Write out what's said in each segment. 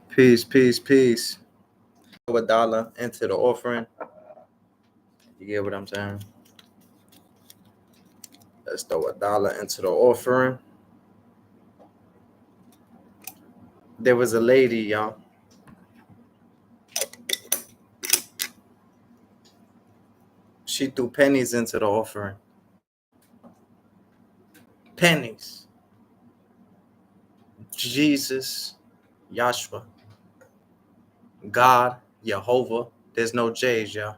Peace, peace, peace. Throw a dollar into the offering. You get what I'm saying? Let's throw a dollar into the offering. There was a lady, y'all. She threw pennies into the offering. Pennies. Jesus, Yahshua, God, Jehovah. There's no J's, y'all.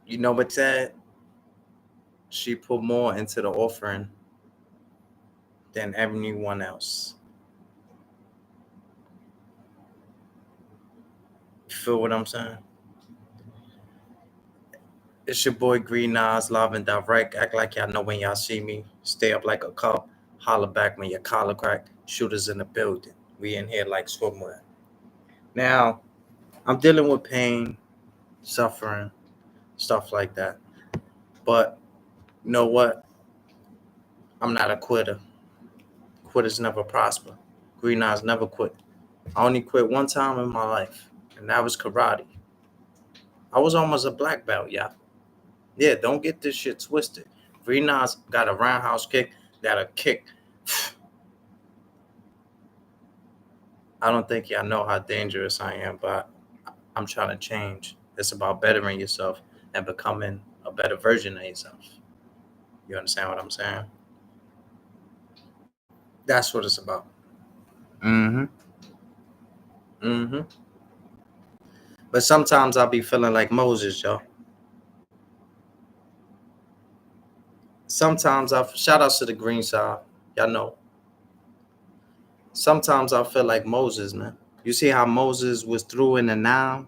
You know what's that? She put more into the offering than everyone else. You feel what I'm saying? It's your boy Green Nas, live and direct. Act like y'all know when y'all see me. Stay up like a cop. Holler back when your collar crack. Shooters in the building. We in here like swimwear. Now, I'm dealing with pain, suffering, stuff like that. But you know what? I'm not a quitter. Quitters never prosper. Green Nas never quit. I only quit one time in my life, and that was karate. I was almost a black belt, y'all. Yeah, don't get this shit twisted. Green Nas got a roundhouse kick that'll kick. I don't think y'all know how dangerous I am, but I'm trying to change. It's about bettering yourself and becoming a better version of yourself. You understand what I'm saying? That's what it's about. Mm-hmm. Mm-hmm. But sometimes I'll be feeling like Moses, y'all. Sometimes shout outs to the green side. Y'all know. Sometimes I feel like Moses, man. You see how Moses was through in the Nile?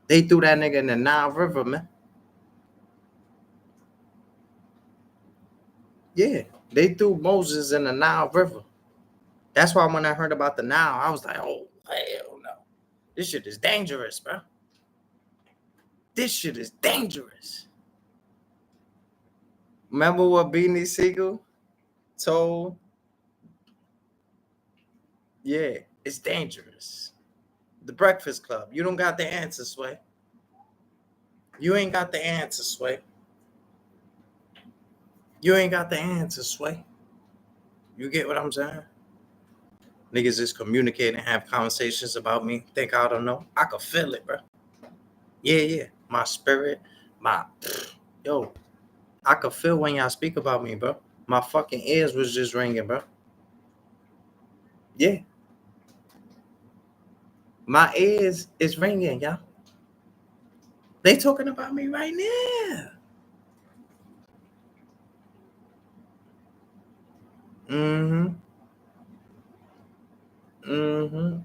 They threw that nigga in the Nile River, man. Yeah, they threw Moses in the Nile River. That's why when I heard about the Nile, I was like, oh, hell no. This shit is dangerous, bro. This shit is dangerous. Remember what Beanie Siegel told? Yeah, it's dangerous. The Breakfast Club. You don't got the answer, Sway. You ain't got the answer, Sway. You ain't got the answer, Sway. You get what I'm saying? Niggas just communicate and have conversations about me. Think I don't know? I can feel it, bro. Yeah. My spirit, yo, I could feel when y'all speak about me, bro. My fucking ears was just ringing, bro. Yeah. My ears is ringing, y'all. They talking about me right now. Mm-hmm. Mm-hmm.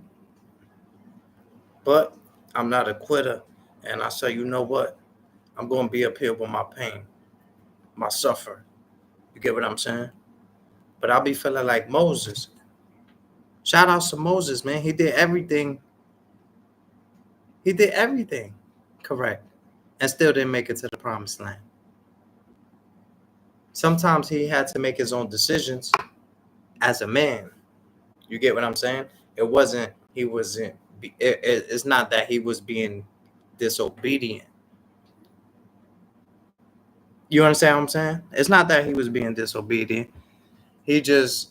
But I'm not a quitter. And I say, you know what? I'm going to be up here with my pain, my suffering. You get what I'm saying? But I'll be feeling like Moses. Shout out to Moses, man. He did everything. He did everything correct and still didn't make it to the promised land. Sometimes he had to make his own decisions as a man. You get what I'm saying? It's not that he was being disobedient. You understand what I'm saying? It's not that he was being disobedient. He just,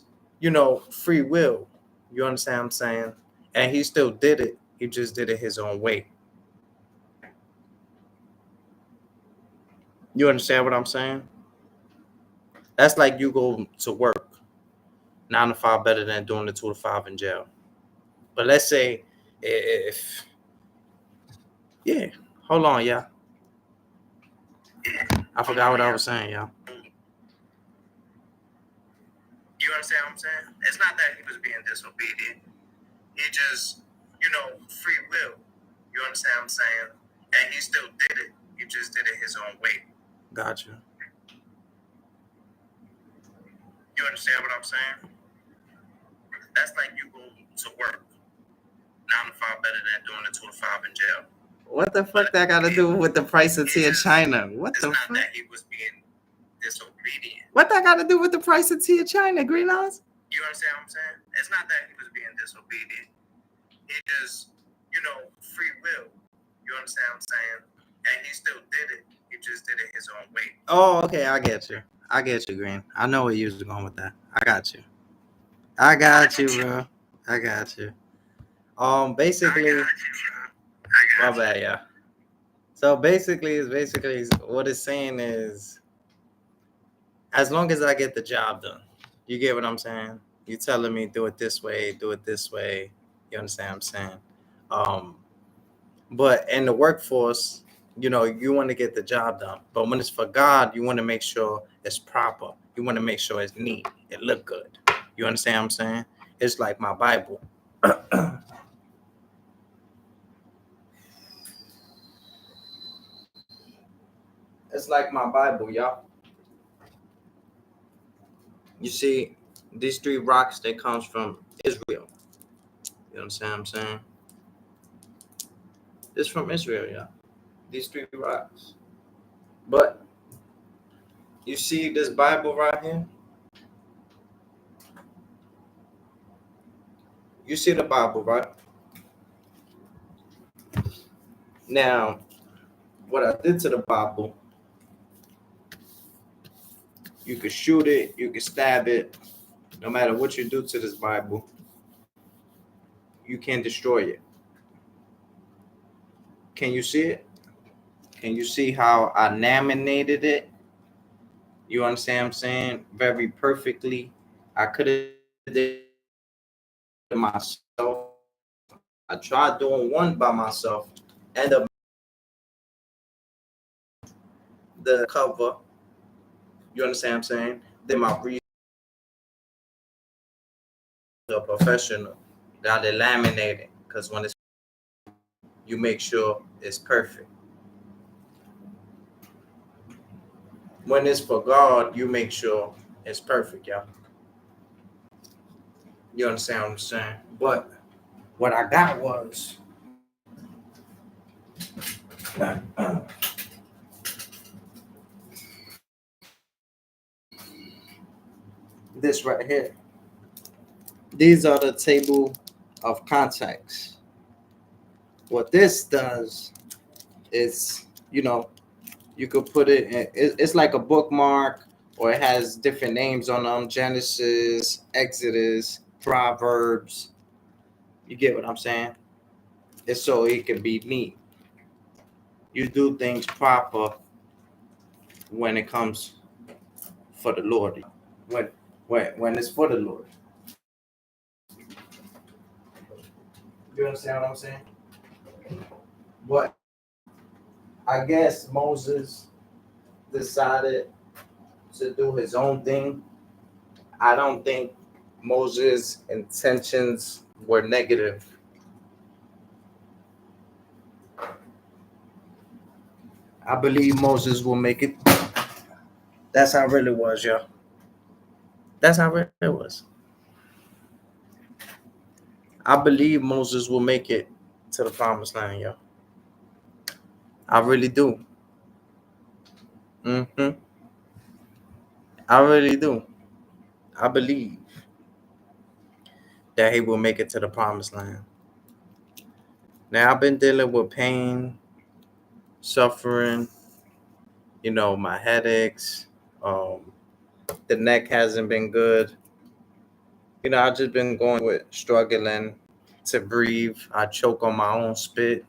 free will. You understand what I'm saying? And he still did it. He just did it his own way. You understand what I'm saying? That's like you go to work 9 to 5 better than doing the 2 to 5 in jail. But let's say hold on, y'all. I forgot what I was saying, y'all. You understand what I'm saying? It's not that he was being disobedient. He just, free will. You understand what I'm saying? And he still did it. He just did it his own way. Gotcha. You understand what I'm saying? That's like you go to work 9 to 5 better than doing the 2 to 5 in jail. What the fuck that got to do with the price of tea in China? What the fuck? It's not that he was being disobedient. What that got to do with the price of tea in China, Green Eyes? You understand what I'm saying? It's not that he was being disobedient. He just, free will. You understand what I'm saying? And he still did it. He just did it his own way. Oh, okay. I get you. I get you, Green. I know where you're going with that. I got you. I got you, bro. I got you. Basically, my bad, yeah. So basically, what it's saying is, as long as I get the job done, you get what I'm saying? You telling me do it this way, do it this way. You understand what I'm saying? Um, but in the workforce, you want to get the job done. But when it's for God, you want to make sure it's proper. You want to make sure it's neat. It look good. You understand what I'm saying? It's like my Bible. It's like my Bible, y'all. You see, these three rocks, they comes from Israel. You understand what I'm saying? It's from Israel, y'all. These three rocks. But you see this Bible right here? You see the Bible, right? Now, what I did to the Bible, you could shoot it, you could stab it. No matter what you do to this Bible, you can't destroy it. Can you see it? Can you see how I laminated it? You understand what I'm saying? Very perfectly. I could have did it myself. I tried doing one by myself. And the cover, you understand what I'm saying? Then my research, a professional, got it laminated. Because when it's, you make sure it's perfect. When it's for God, you make sure it's perfect, y'all. You understand what I'm saying? But what I got was this right here. These are the table of contacts. What this does is, you could put it in, it's like a bookmark, or it has different names on them: Genesis, Exodus, Proverbs. You get what I'm saying? It's so it can be neat. You do things proper when it comes for the Lord. When when it's for the Lord. You understand what I'm saying? But I guess Moses decided to do his own thing. I don't think Moses' intentions were negative. I believe Moses will make it. That's how it really was, yo. That's how it was. I believe Moses will make it to the promised land, yo. I really do. hmm I really do. I believe that he will make it to the promised land. Now, I've been dealing with pain, suffering, my headaches. Um, the neck hasn't been good. I've just been going with struggling to breathe. I choke on my own spit.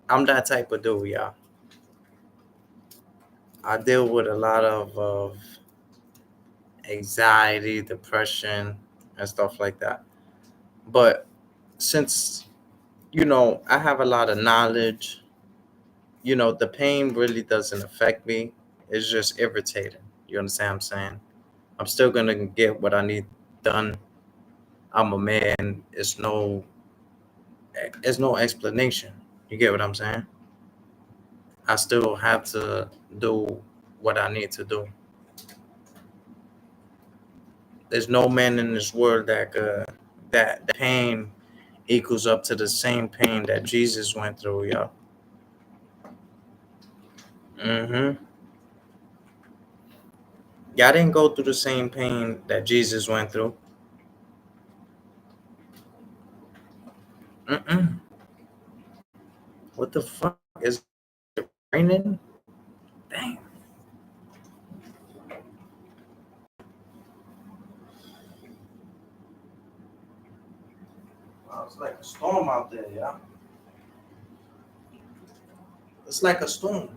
I'm that type of dude, y'all. I deal with a lot of anxiety, depression, and stuff like that. But since, I have a lot of knowledge, the pain really doesn't affect me. It's just irritating. You understand what I'm saying? I'm still going to get what I need done. I'm a man. It's no explanation. You get what I'm saying? I still have to do what I need to do. There's no man in this world that the pain equals up to the same pain that Jesus went through, y'all. hmm Y'all didn't go through the same pain that Jesus went through. Mm-mm. What the fuck? Is it raining? Damn. Wow, it's like a storm out there, yeah. It's like a storm.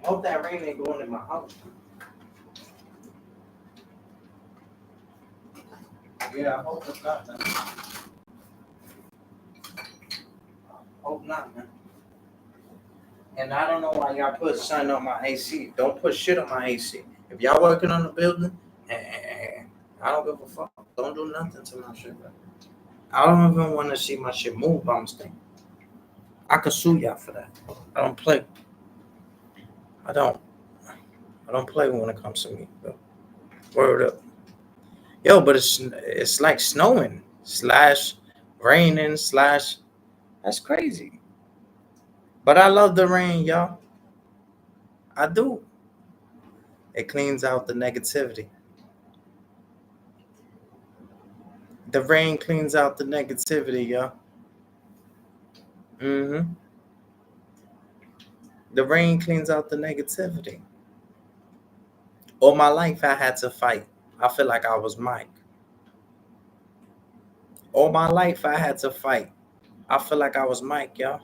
I hope that rain ain't going in my house. Yeah, I hope it's not, man. Hope not, man. And I don't know why y'all put something on my AC. Don't put shit on my AC. If y'all working on the building, I don't give a fuck. Don't do nothing to my shit, bro. I don't even want to see my shit move by mistake. I could sue y'all for that. I don't play. I don't. I don't play when it comes to me. Bro. Word up. Yo, but it's like snowing slash raining slash. That's crazy. But I love the rain, y'all. I do. It cleans out the negativity. The rain cleans out the negativity, y'all. Hmm. The rain cleans out the negativity. All my life, I had to fight. I feel like I was Mike. All my life, I had to fight. I feel like I was Mike, y'all.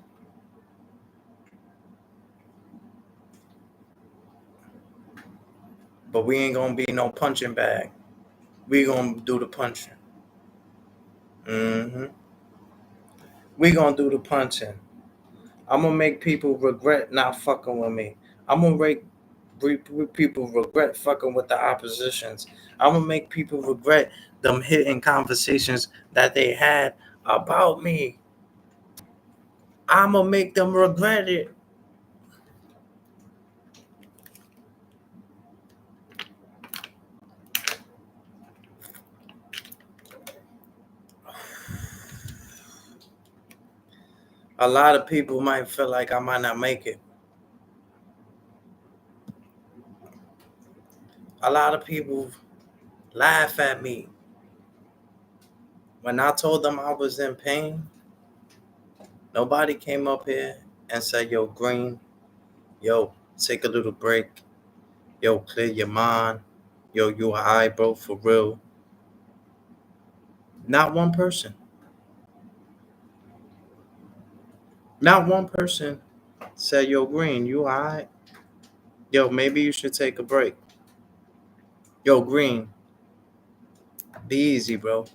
But we ain't gonna be no punching bag. We gonna do the punching. Hmm. We gonna do the punching. I'm gonna make people regret not fucking with me. I'm gonna make people regret fucking with the oppositions. I'm gonna make people regret them hitting conversations that they had about me. I'm gonna make them regret it. A lot of people might feel like I might not make it. A lot of people laugh at me when I told them I was in pain. Nobody came up here and said, "Yo, Green, yo, take a little break. Yo, clear your mind. Yo, you alright, bro, for real." Not one person. Not one person said, "Yo, Green, you alright? Yo, maybe you should take a break. Yo, Green, be easy, bro.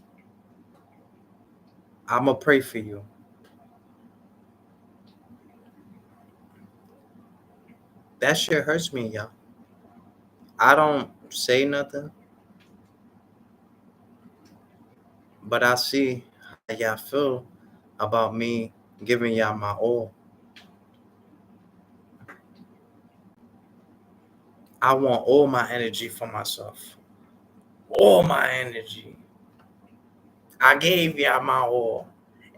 I'ma pray for you." That shit hurts me, y'all. I don't say nothing, but I see how y'all feel about me giving y'all my all. I want all my energy for myself. All my energy. I gave y'all my all.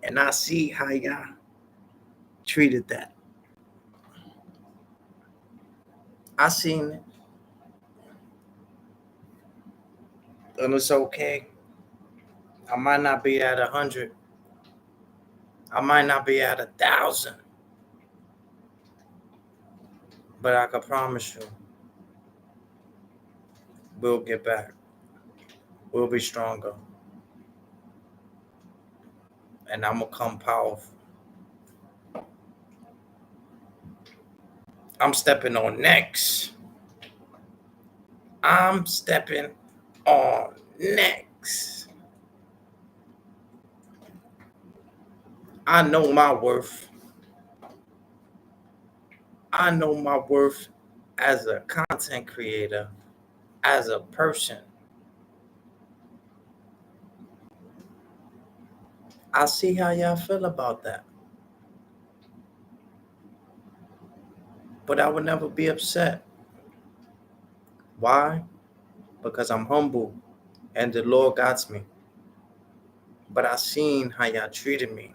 And I see how y'all treated that. I seen it. And it's okay. I might not be at 100. I might not be at 1,000. But I can promise you, we'll get back. We'll be stronger. And I'm going to come powerful. I'm stepping on next. I'm stepping on next. I know my worth. I know my worth as a content creator, as a person. I see how y'all feel about that. But I would never be upset. Why? Because I'm humble and the Lord got me. But I seen how y'all treated me.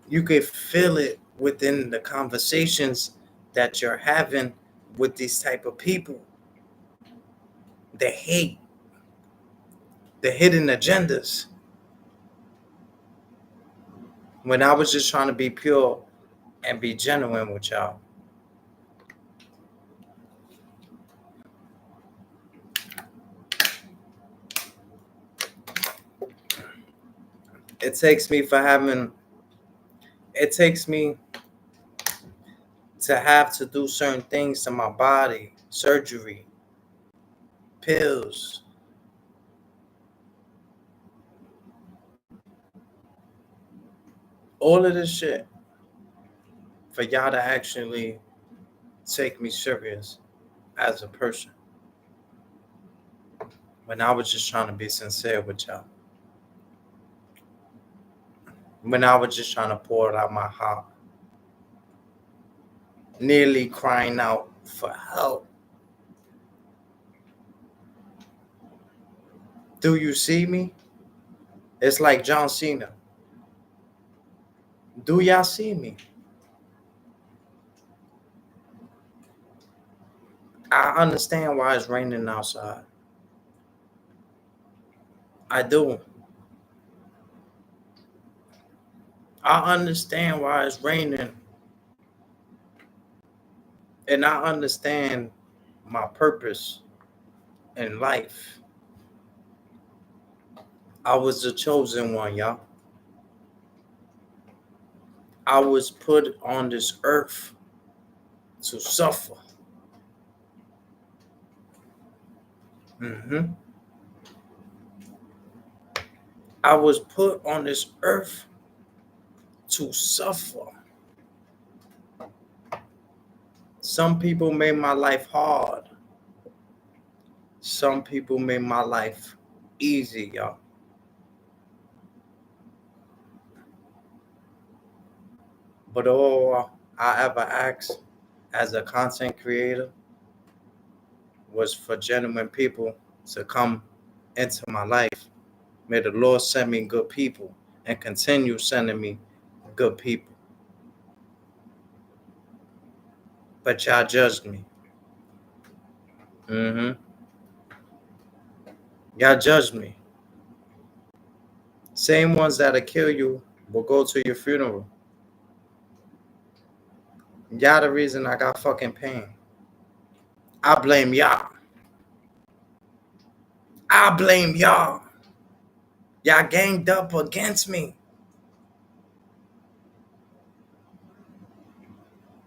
You could feel it within the conversations that you're having with these type of people. the hate, the hidden agendas, when I was just trying to be pure and be genuine with y'all. It takes me to have to do certain things to my body, surgery, pills, all of this shit for y'all to actually take me serious as a person. When I was just trying to be sincere with y'all. When I was just trying to pour it out my heart. Nearly crying out for help. Do you see me? It's like John Cena. Do y'all see me? I understand why it's raining outside. I do. I understand why it's raining. And I understand my purpose in life. I was the chosen one, y'all. I was put on this earth to suffer. I was put on this earth to suffer. Some people made my life hard. Some people made my life easy, y'all. But all I ever asked as a content creator was for genuine people to come into my life. May the Lord send me good people and continue sending me good people. But y'all judged me. Y'all judged me. Same ones that'll kill you will go to your funeral. Y'all the reason I got fucking pain. I blame y'all. I blame y'all. Y'all ganged up against me.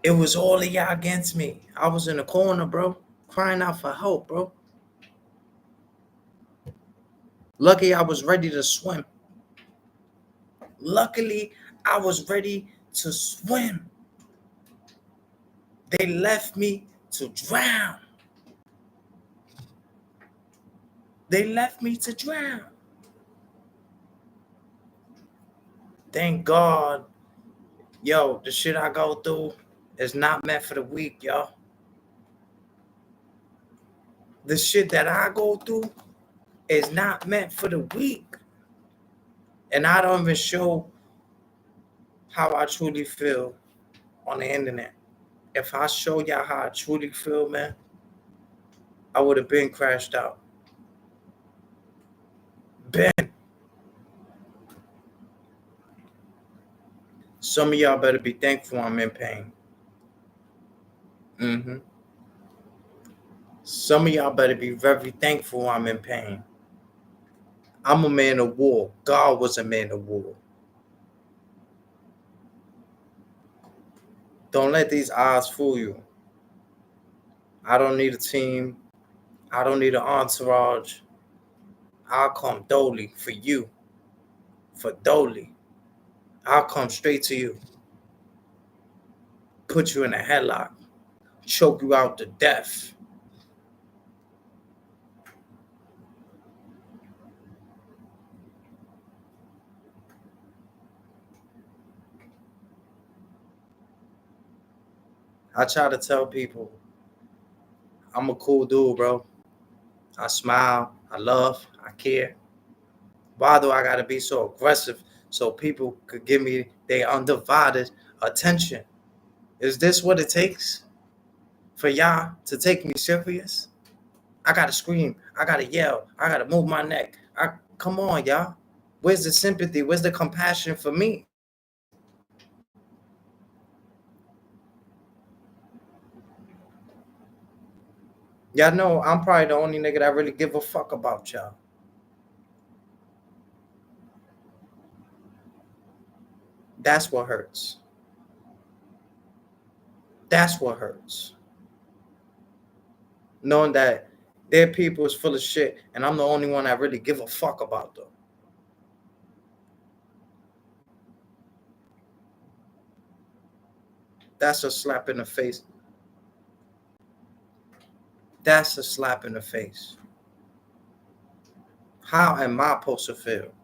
It was all of y'all against me. I was in the corner, bro, crying out for help, bro. Lucky I was ready to swim. Luckily, I was ready to swim. They left me to drown. They left me to drown. Thank God. Yo, the shit I go through is not meant for the weak, y'all. The shit that I go through is not meant for the weak. And I don't even show how I truly feel on the internet. If I show y'all how I truly feel, man, I would have been crashed out. Been. Some of y'all better be thankful I'm in pain. Some of y'all better be very thankful I'm in pain. I'm a man of war. God was a man of war. Don't let these odds fool you. I don't need a team. I don't need an entourage. I'll come dolly for you. For dolly. I'll come straight to you. Put you in a headlock. Choke you out to death. I try to tell people I'm a cool dude, bro. I smile. I love. I care. Why do I gotta be so aggressive so people could give me their undivided attention? Is this what it takes for y'all to take me serious? I gotta scream. I gotta yell. I gotta move my neck. Come on, y'all. Where's the sympathy? Where's the compassion for me? Y'all know I'm probably the only nigga that really give a fuck about y'all. That's what hurts. That's what hurts. Knowing that their people is full of shit and I'm the only one that really give a fuck about them. That's a slap in the face. That's a slap in the face. How am I supposed to feel?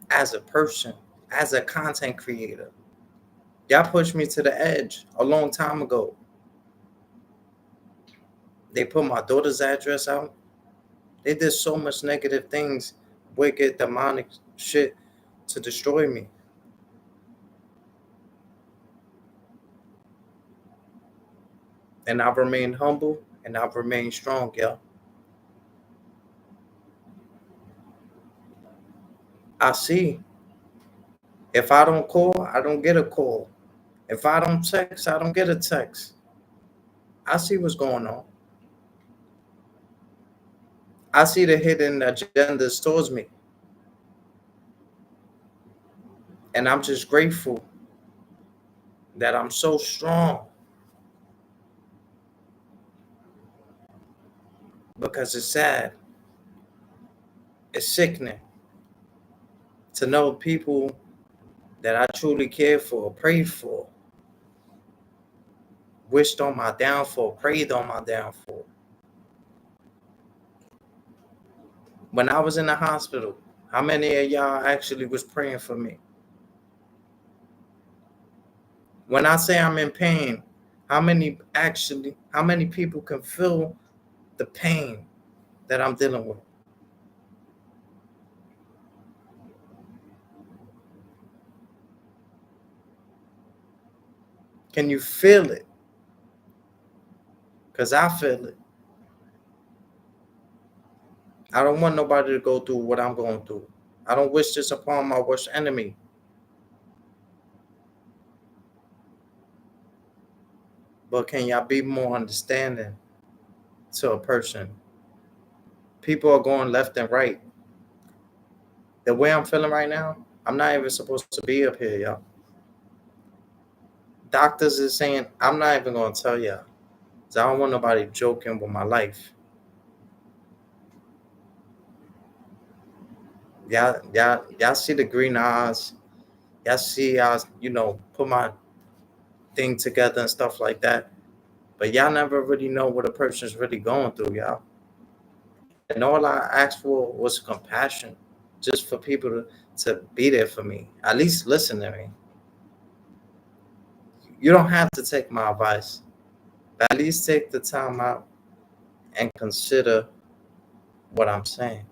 As a person, as a content creator. Y'all pushed me to the edge a long time ago. They put my daughter's address out. They did so much negative things, wicked, demonic shit to destroy me. And I've remained humble and I've remained strong, y'all. I see. If I don't call, I don't get a call. If I don't text, I don't get a text. I see what's going on. I see the hidden agendas towards me. And I'm just grateful that I'm so strong. Because it's sad. It's sickening to know people that I truly cared for, prayed for, wished on my downfall, prayed on my downfall. When I was in the hospital, how many of y'all actually was praying for me? When I say I'm in pain, how many people can feel the pain that I'm dealing with? Can you feel it? Because I feel it. I don't want nobody to go through what I'm going through. I don't wish this upon my worst enemy. But can y'all be more understanding to a person? People are going left and right. The way I'm feeling right now, I'm not even supposed to be up here, y'all. Doctors is saying, I'm not even going to tell y'all. Because I don't want nobody joking with my life. Y'all see the green eyes. Y'all see I, put my thing together and stuff like that. But y'all never really know what a person's really going through, y'all. And all I asked for was compassion, just for people to be there for me, at least listen to me. You don't have to take my advice, but at least take the time out and consider what I'm saying.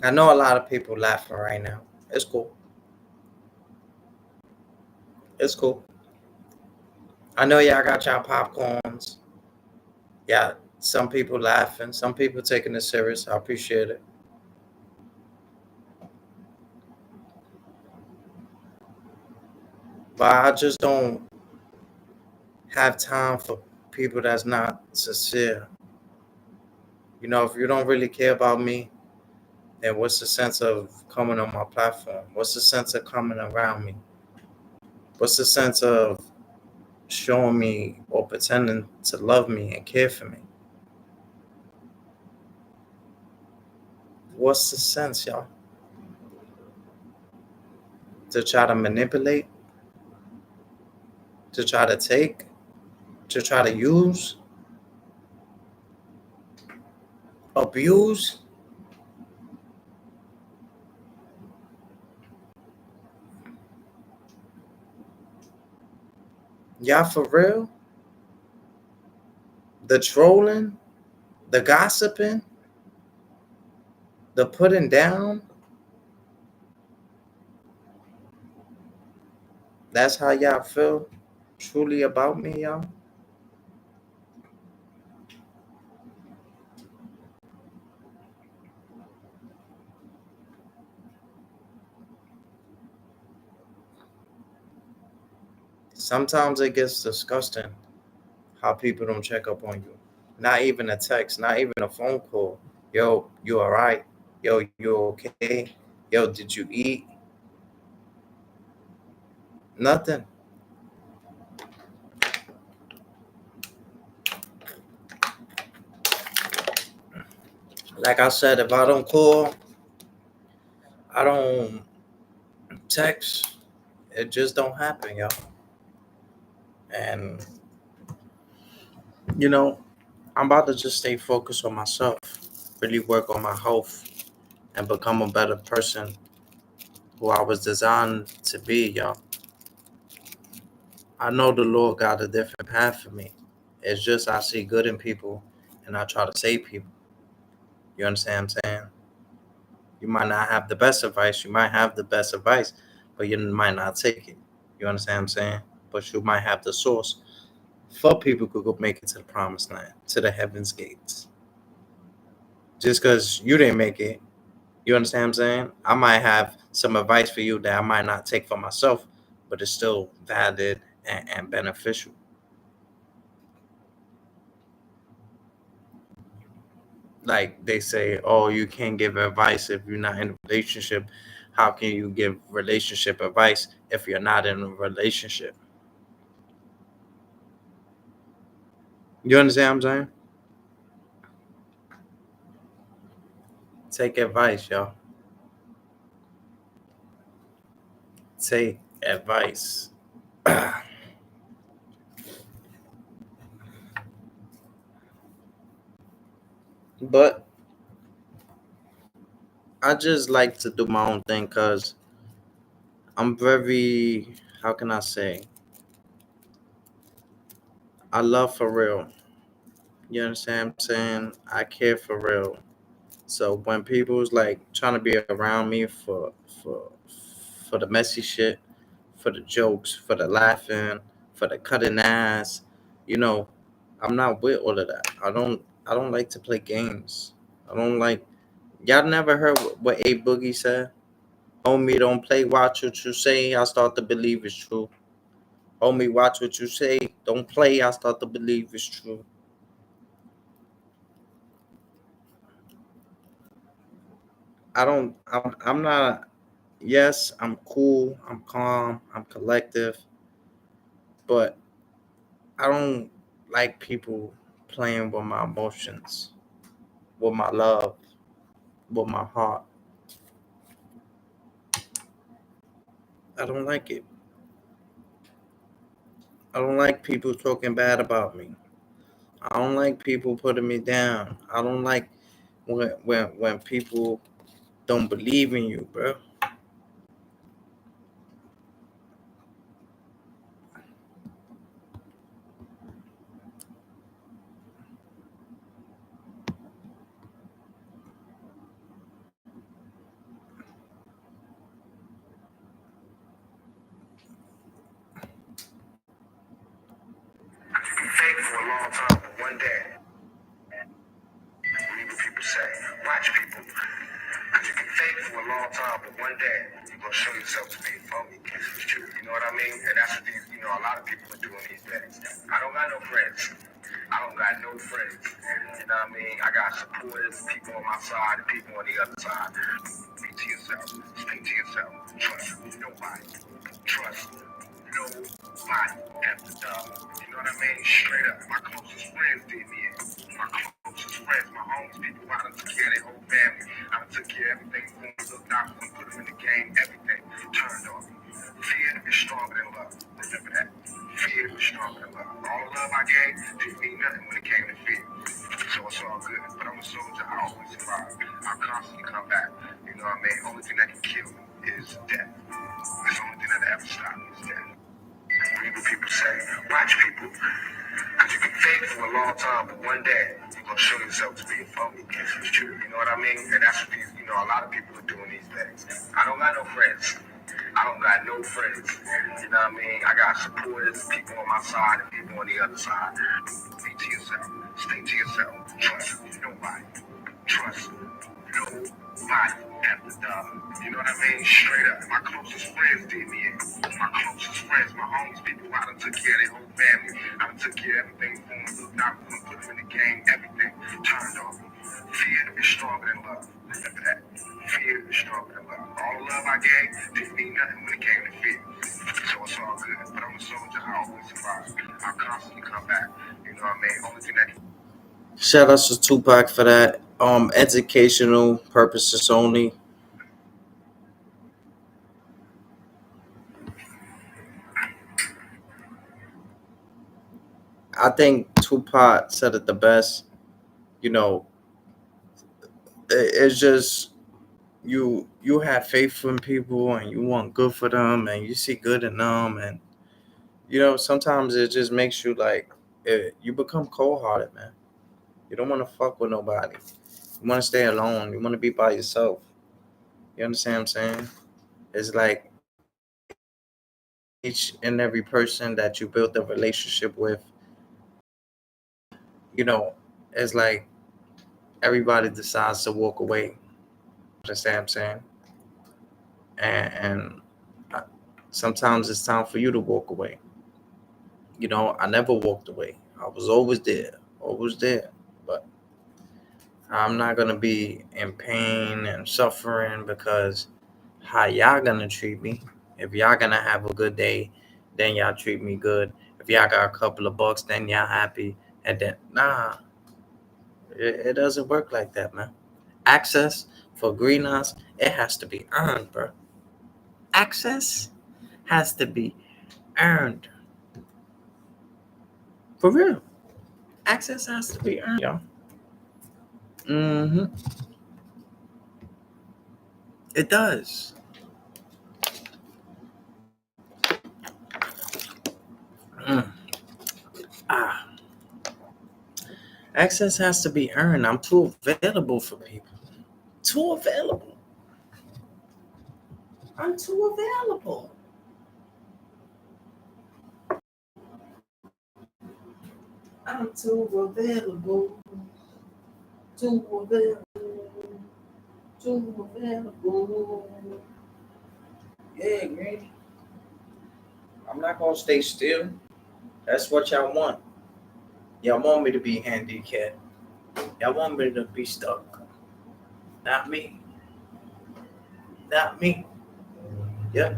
I know a lot of people laughing right now. It's cool. It's cool. I know y'all got y'all popcorns. Yeah, some people laughing, some people taking it serious. I appreciate it. But I just don't have time for people that's not sincere. If you don't really care about me, then what's the sense of coming on my platform? What's the sense of coming around me? What's the sense of showing me or pretending to love me and care for me? What's the sense, y'all? To try to manipulate? To try to take? To try to use? Abuse? Y'all for real? The trolling? The gossiping? The putting down? That's how y'all feel? truly about me, y'all. Sometimes it gets disgusting how people don't check up on you. Not even a text, not even a phone call. Yo, you all right? Yo, you okay? Yo, did you eat? Nothing. Like I said, if I don't call, I don't text, it just don't happen, yo. And you know, I'm about to just stay focused on myself, really work on my health, and become a better person who I was designed to be, y'all. I know the Lord got a different path for me. It's just I see good in people and I try to save people. You understand what I'm saying? You might not have the best advice, you might have the best advice, but you might not take it. You understand what I'm saying? But you might have the source for people who could make it to the promised land, to the heavens gates. Just because you didn't make it, you understand what I'm saying? I might have some advice for you that I might not take for myself, but it's still valid and beneficial. Like they say, oh, you can't give advice if you're not in a relationship. How can you give relationship advice if you're not in a relationship? You understand what I'm saying? Take advice, y'all. Take advice. But I just like to do my own thing because I'm very, how can I say, I love for real. You understand what I'm saying? I care for real. So when people's like trying to be around me for for the messy shit, for the jokes, for the laughing, for the cutting ass, you know, I'm not with all of that. I don't like to play games. I don't like y'all never heard what A Boogie said? Homie, don't play, watch what you say. I start to believe it's true. Homie, watch what you say. Don't play, I start to believe it's true. I'm not yes, I'm cool, I'm calm, I'm collective, but I don't like people playing with my emotions, with my love, with my heart. I don't like it. I don't like people talking bad about me. I don't like people putting me down. I don't like when people don't believe in you, bro. Fake for a long time, but one day, believe what people say. Watch people. Because you can fake for a long time, but one day you're going to show yourself to be a phony. It's true. You know what I mean? And that's what these, a lot of people are doing these days. I don't got no friends. I don't got no friends. You know what I mean? I got supporters, people on my side, and people on the other side. Speak to yourself. Speak to yourself. Trust nobody. Trust nobody at the dog. You know what I mean? Straight up. My closest friends did me in. My closest friends, my homies, people I done took care of their whole family. I done took care of everything for them, looked out for them, put them in the game, everything turned on me. Fear is stronger than love. Remember that. Fear is stronger than love. All the love I gave didn't mean nothing when it came to fear. So it's all good. But I'm a soldier. I always survive. I constantly come back. You know what I mean? Only thing that can kill me is death. That's the only thing that ever stop me is death. Read what people say. Watch people. Because you can fake for a long time, but one day you're going to show yourself to be a phony. It's true. You know what I mean? And that's what a lot of people are doing these days. I don't got no friends. I don't got no friends. You know what I mean? I got supporters, people on my side and people on the other side. Be to yourself. Stay to yourself. Trust nobody. Trust nobody after you know what I mean? Straight up. My closest friends did me in. My closest friends, my homies, people I done took care of their whole family. I done took care of everything for them, looked out for them, put them in the game, everything. Turned on me. Fear is stronger than love. Remember that. Fear is stronger than love. All the love I gave didn't mean nothing when it came to fear. So it's all good. But I'm a soldier. I always survive. I constantly come back. You know what I mean? Only thing that can Shout out to Tupac for that. Educational purposes only. I think Tupac said it the best. You know, it's just you have faith in people and you want good for them and you see good in them, and sometimes it just makes you like you become cold hearted, man. You don't want to fuck with nobody. You want to stay alone. You want to be by yourself. You understand what I'm saying? It's like each and every person that you build a relationship with, you know, it's like everybody decides to walk away. Understand what I'm saying? And uh, sometimes it's time for you to walk away. I never walked away. I was always there, always there. But I'm not gonna be in pain and suffering because how y'all gonna treat me? If y'all gonna have a good day, then y'all treat me good. If y'all got a couple of bucks, then y'all happy. And then it doesn't work like that, man. Access for greenhouse, it has to be earned, bro. Access has to be earned. For real. Access has to be earned, y'all. Mm-hmm. It does. Mm. Ah. Access has to be earned. I'm too available for people. Too available. I'm too available. I'm too available. Too available. Too available. Yeah, man. I'm not gonna stay still. That's what y'all want. Y'all want me to be handicapped. Y'all want me to be stuck. Not me. Not me. Yep.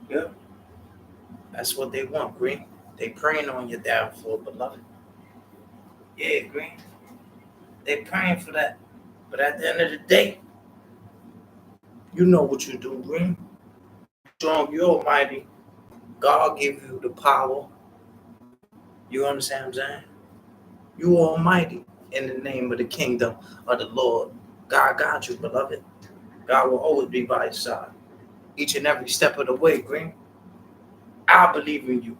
Yep. That's what they want, Green. They praying on your downfall, beloved. Yeah, Green. They praying for that. But at the end of the day, you know what you do, Green. Strong, you're almighty. God give you the power. You understand what I'm saying? You almighty in the name of the kingdom of the Lord. God got you, beloved. God will always be by your side. Each and every step of the way, Green. I believe in you.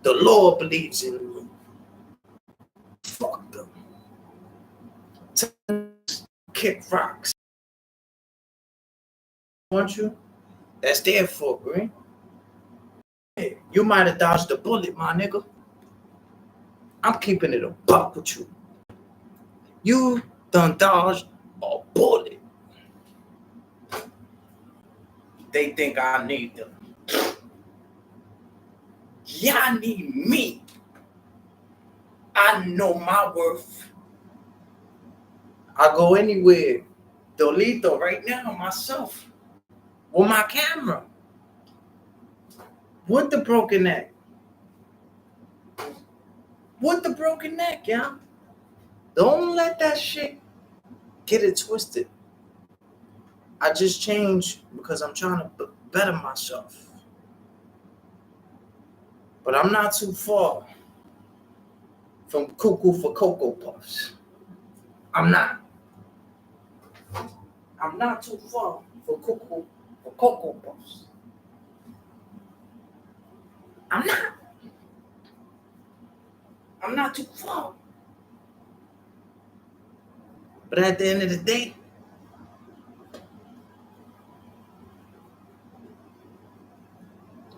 The Lord believes in you. Fuck them. Kick rocks. Want you? That's there for, Green. Hey, you might have dodged a bullet, my nigga. I'm keeping it a buck with you. You done dodged a bullet. They think I need them. Y'all need me. I know my worth. I go anywhere. Dolito right now myself. With my camera. With the broken neck. With the broken neck, y'all. Don't let that shit get it twisted. I just changed because I'm trying to better myself. But I'm not too far from cuckoo for Cocoa Puffs. I'm not. I'm not too far from cuckoo for Cocoa Puffs. I'm not. I'm not too far. But at the end of the day,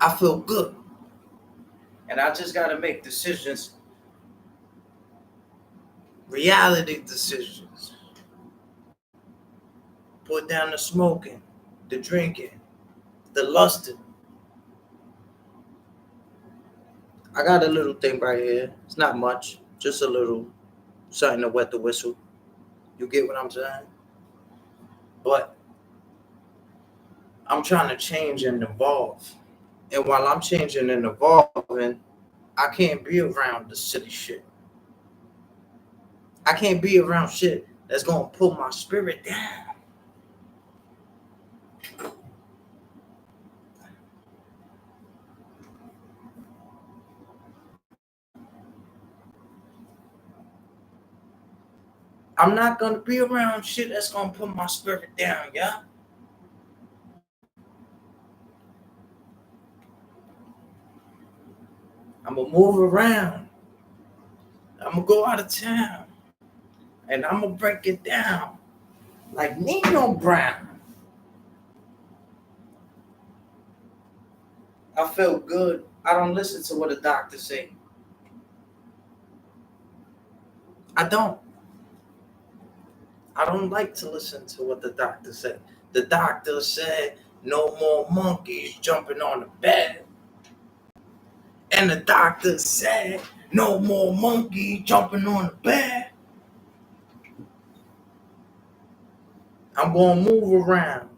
I feel good. And I just got to make decisions, reality decisions. Put down the smoking, the drinking, the lusting. I got a little thing right here. It's not much, just a little something to wet the whistle. You get what I'm saying? But I'm trying to change and evolve. And while I'm changing and evolving, I can't be around the silly shit. I can't be around shit that's gonna pull my spirit down. I'm not gonna be around shit that's gonna put my spirit down, yeah? I'm gonna move around. I'm gonna go out of town. And I'm gonna break it down like Nino Brown. I feel good. I don't listen to what the doctor say. I don't. I don't like to listen to what the doctor said. The doctor said no more monkeys jumping on the bed. And the doctor said no more monkeys jumping on the bed. I'm going to move around.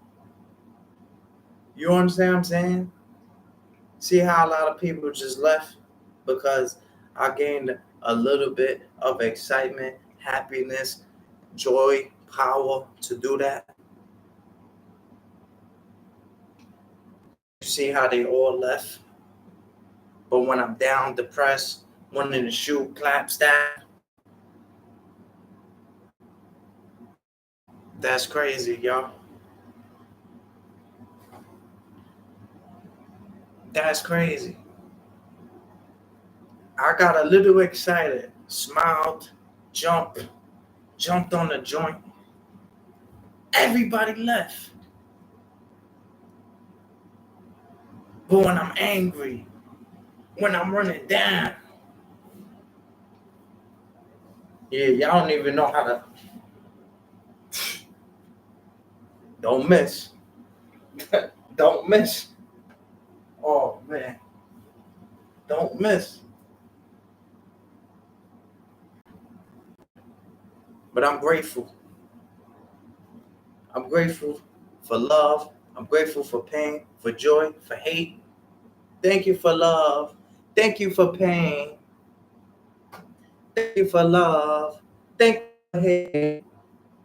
You understand what I'm saying? See how a lot of people just left because I gained a little bit of excitement, happiness, joy, power to do that. You see how they all left? But when I'm down, depressed, wanting to shoot, clap, stab, that's crazy, y'all. That's crazy. I got a little excited, smiled, jumped on the joint. Everybody left. But when I'm angry, when I'm running down, yeah, y'all don't even know how to. Don't miss. Don't miss. Oh, man. Don't miss. But I'm grateful. I'm grateful for love. I'm grateful for pain, for joy, for hate. Thank you for love. Thank you for pain. Thank you for love. Thank you for hate.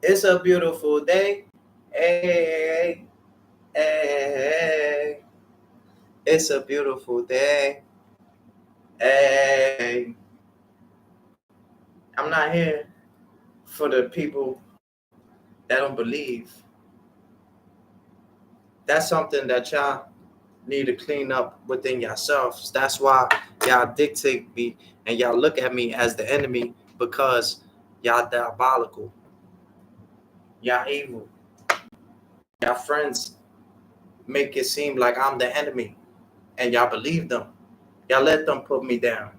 It's a beautiful day. Hey, hey, hey. It's a beautiful day. Hey. I'm not here for the people that don't believe. That's something that y'all need to clean up within yourselves. That's why y'all dictate me and y'all look at me as the enemy because y'all diabolical. Y'all evil. Y'all friends make it seem like I'm the enemy and y'all believe them. Y'all let them put me down.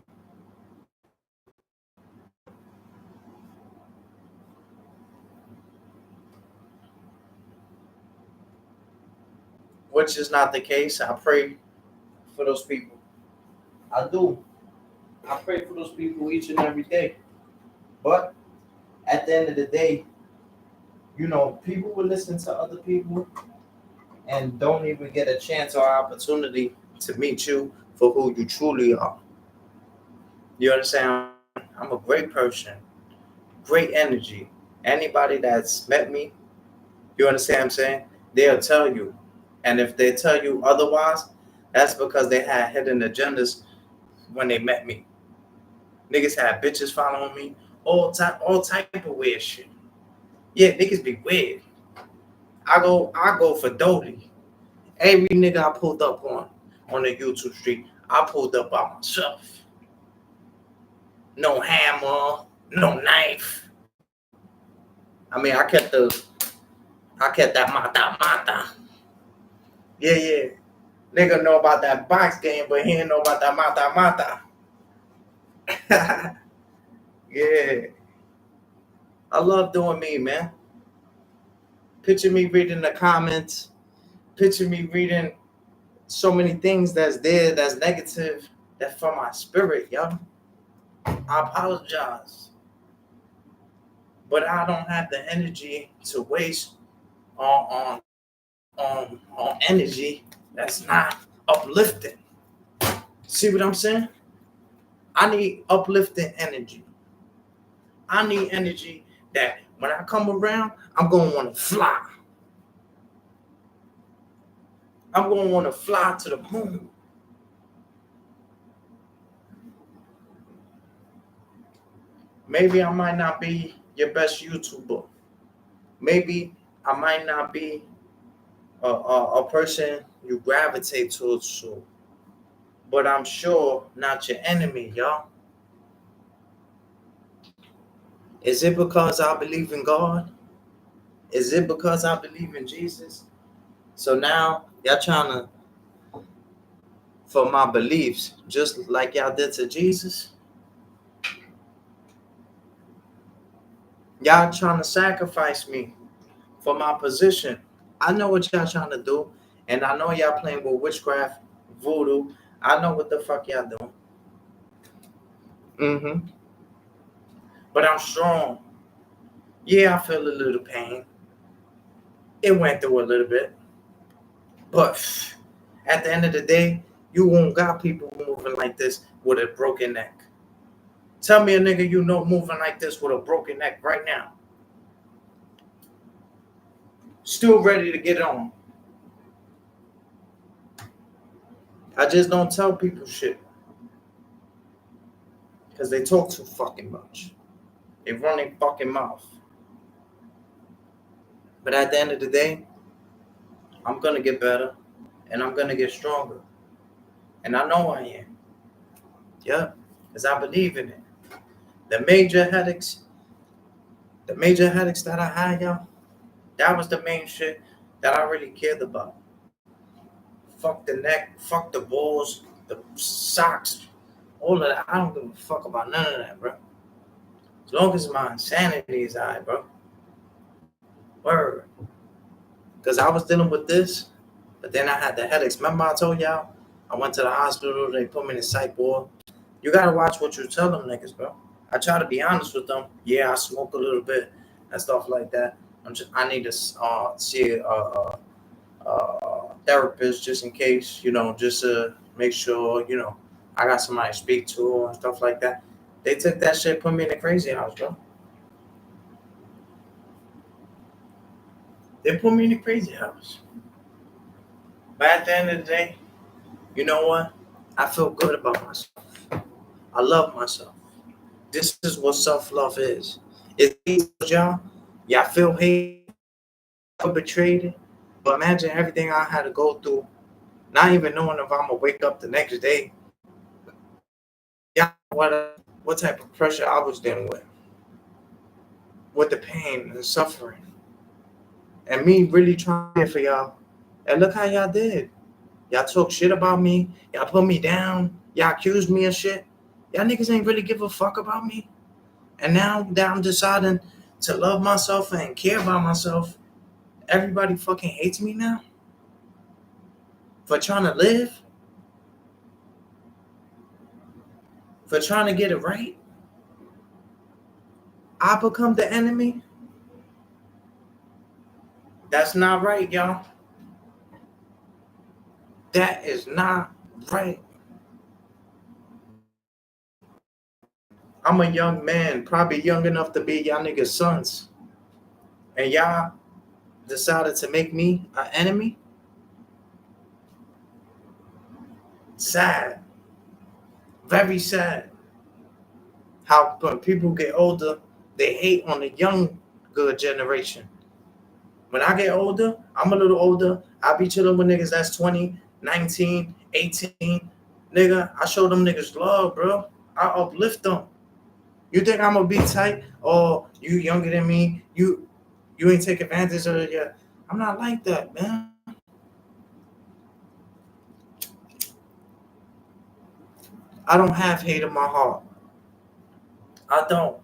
Which is not the case. I pray for those people. I do. I pray for those people each and every day. But at the end of the day, people will listen to other people and don't even get a chance or opportunity to meet you for who you truly are. You understand? I'm a great person, great energy. Anybody that's met me, you understand what I'm saying? They'll tell you. And if they tell you otherwise, that's because they had hidden agendas when they met me. Niggas had bitches following me, all type of weird shit. Yeah, niggas be weird. I go for Dodie. Every nigga I pulled up on the YouTube street, I pulled up by myself. No hammer, no knife. I mean, I kept that mata. Yeah. Nigga know about that box game, but he ain't know about that mata. Yeah. I love doing me, man. Picture me reading the comments. Picture me reading so many things that's there that's negative. That's from my spirit, yo. I apologize. But I don't have the energy to waste on energy that's not uplifting. See what I'm saying? I need uplifting energy. I need energy that when I come around, I'm gonna want to fly. I'm gonna want to fly to the moon. Maybe I might not be your best YouTuber. Maybe I might not be a person you gravitate towards, so, but I'm sure not your enemy, y'all. Is it because I believe in God? Is it because I believe in Jesus? So now y'all trying to, for my beliefs, just like y'all did to Jesus, y'all trying to sacrifice me for my position. I know what y'all trying to do, and I know y'all playing with witchcraft, voodoo. I know what the fuck y'all doing. But I'm strong. Yeah, I feel a little pain. It went through a little bit. But at the end of the day, you won't got people moving like this with a broken neck. Tell me a nigga you know moving like this with a broken neck right now. Still ready to get on. I just don't tell people shit. Because they talk too fucking much. They run their fucking mouth. But at the end of the day, I'm going to get better. And I'm going to get stronger. And I know I am. Yeah. Because I believe in it. The major headaches that I had, y'all, that was the main shit that I really cared about. Fuck the neck, fuck the balls, the socks, all of that. I don't give a fuck about none of that, bro. As long as my insanity is high, bro. Word. Because I was dealing with this, but then I had the headaches. Remember I told y'all? I went to the hospital, they put me in the psych ward. You gotta watch what you tell them niggas, bro. I try to be honest with them. Yeah, I smoke a little bit and stuff like that. I need to see a therapist just in case, just to make sure, I got somebody to speak to and stuff like that. They took that shit, put me in the crazy house, bro. They put me in the crazy house. But at the end of the day, you know what? I feel good about myself. I love myself. This is what self-love is. It's y'all feel hate, betrayed. But imagine everything I had to go through, not even knowing if I'm gonna wake up the next day. Yeah, what type of pressure I was dealing with the pain and suffering, and me really trying for y'all. And look how y'all did. Y'all talk shit about me. Y'all put me down. Y'all accused me of shit. Y'all niggas ain't really give a fuck about me. And now that I'm deciding to love myself and care about myself, everybody fucking hates me now for trying to live, for trying to get it right. I become the enemy. That's not right, y'all. That is not right. I'm a young man, probably young enough to be y'all niggas' sons. And y'all decided to make me an enemy? Sad. Very sad. How when people get older, they hate on the younger generation. When I get older, I'm a little older, I'll be chilling with niggas that's 20, 19, 18. Nigga, I show them niggas love, bro. I uplift them. You think I'm gonna be tight? Oh, you younger than me. You ain't take advantage of it yet. I'm not like that, man. I don't have hate in my heart. I don't.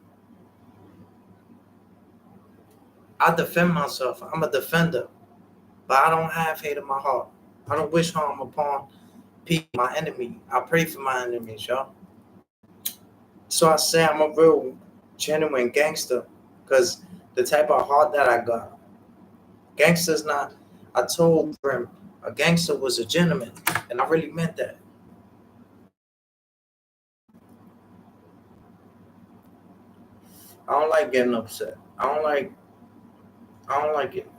I defend myself. I'm a defender. But I don't have hate in my heart. I don't wish harm upon people, my enemy. I pray for my enemies, y'all. So I say I'm a real genuine gangster because the type of heart that I got. Gangster's not, I told him a gangster was a gentleman. And I really meant that. I don't like getting upset. I don't like it.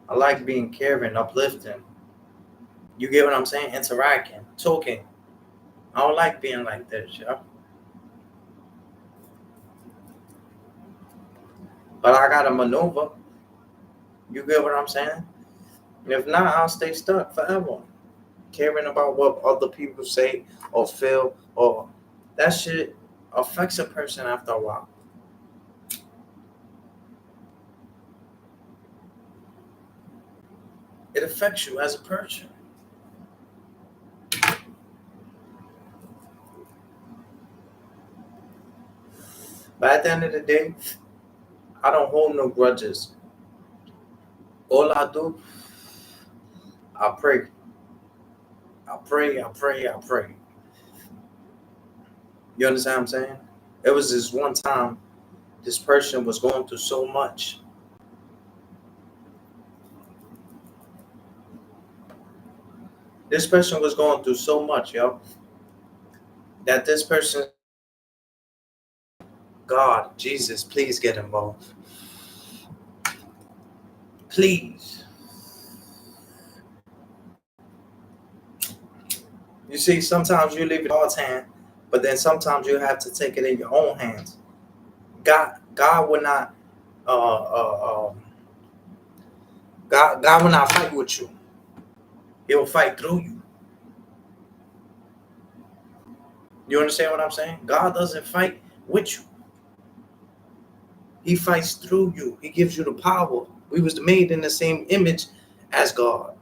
I like being caring, uplifting. You get what I'm saying? Interacting, talking. I don't like being like this, y'all. But I gotta maneuver. You get what I'm saying? If not, I'll stay stuck forever. Caring about what other people say or feel or that shit affects a person after a while. It affects you as a person. But at the end of the day, I don't hold no grudges. All I do, I pray. I pray, I pray, I pray. You understand what I'm saying? It was this one time this person was going through so much. This person was going through so much, yo, that this person, God, Jesus, please get involved. Please. You see, sometimes you leave it God's hand, but then sometimes you have to take it in your own hands. God will not, God will not fight with you. He will fight through you. You understand what I'm saying? God doesn't fight with you. He fights through you. He gives you the power. We was made in the same image as God.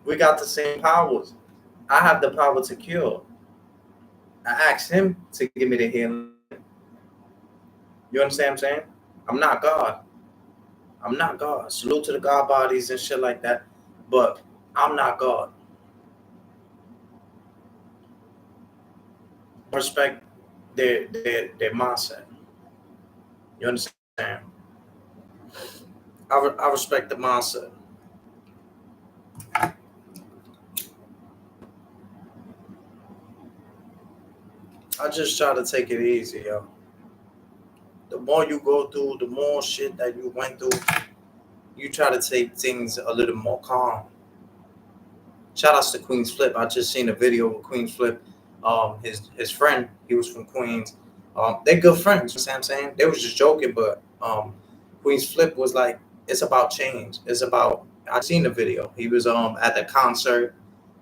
We got the same powers. I have the power to cure. I asked him to give me the healing. You understand what I'm saying? I'm not God. I'm not God. Salute to the God bodies and shit like that. But I'm not God. Respect their mindset. You understand? I respect the mindset. I just try to take it easy, yo. The more you go through, the more shit that you went through, you try to take things a little more calm. Shout outs to Queen's Flip. I just seen a video of Queen's Flip. His friend, he was from Queens. They're good friends. You know what I'm saying? They was just joking, but Queen's Flip was like, it's about change. It's about. I seen the video. He was at the concert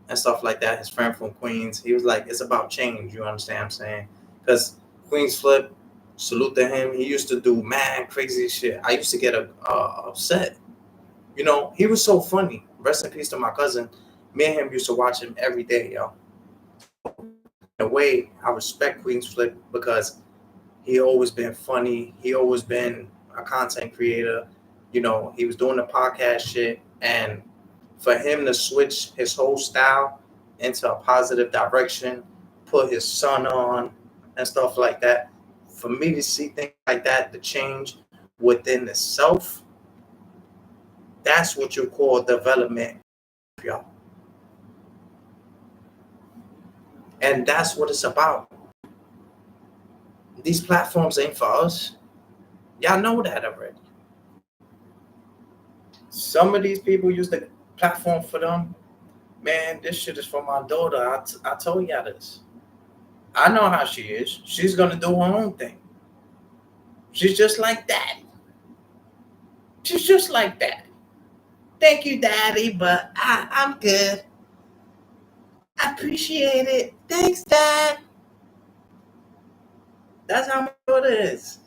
and stuff like that. His friend from Queens. He was like, it's about change. You understand what I'm saying? Because Queen's Flip, salute to him. He used to do mad crazy shit. I used to get upset. You know, he was so funny. Rest in peace to my cousin. Me and him used to watch him every day, yo. In a way, I respect Queen's Flip because he always been funny. He always been a content creator. You know, he was doing the podcast shit, and for him to switch his whole style into a positive direction, put his son on and stuff like that. For me to see things like that, the change within the self, that's what you call development, y'all. And that's what it's about. These platforms ain't for us. Y'all know that already. Some of these people use the platform for them. Man, this shit is for my daughter. I told y'all this. I know how she is. She's gonna do her own thing. She's just like that. She's just like that. Thank you, Daddy, but I'm good. I appreciate it. Thanks, Dad. That's how my daughter is.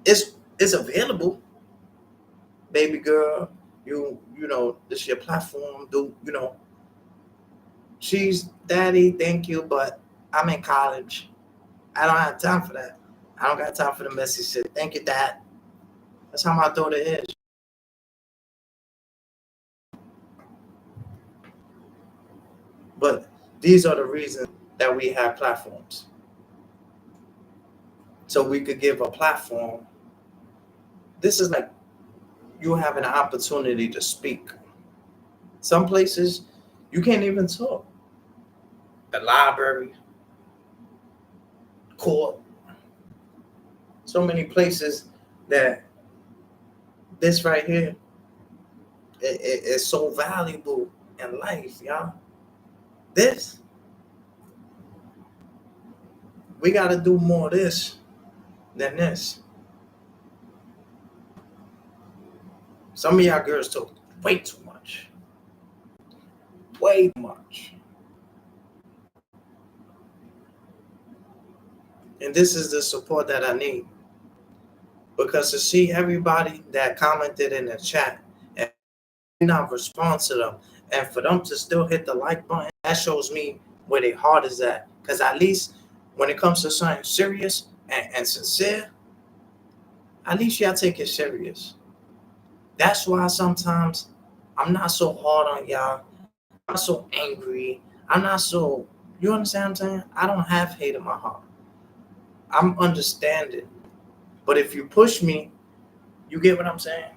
It's available, baby girl. You know, this your platform, do you know? She's daddy, thank you, but I'm in college. I don't have time for that. I don't got time for the messy shit. Thank you, dad. That's how my daughter is. But these are the reasons that we have platforms. So we could give a platform. This is like you have an opportunity to speak. Some places you can't even talk. The library, court, so many places that this right here is so valuable in life, y'all. This, we got to do more of this than this. Some of y'all girls talk way too much. Way too much. And this is the support that I need. Because to see everybody that commented in the chat and not respond to them, and for them to still hit the like button, that shows me where their heart is at. Because at least when it comes to something serious and sincere, at least y'all take it serious. That's why sometimes I'm not so hard on y'all. I'm not so angry. I'm not so, you understand what I'm saying? I don't have hate in my heart. I'm understanding. But if you push me, you get what I'm saying?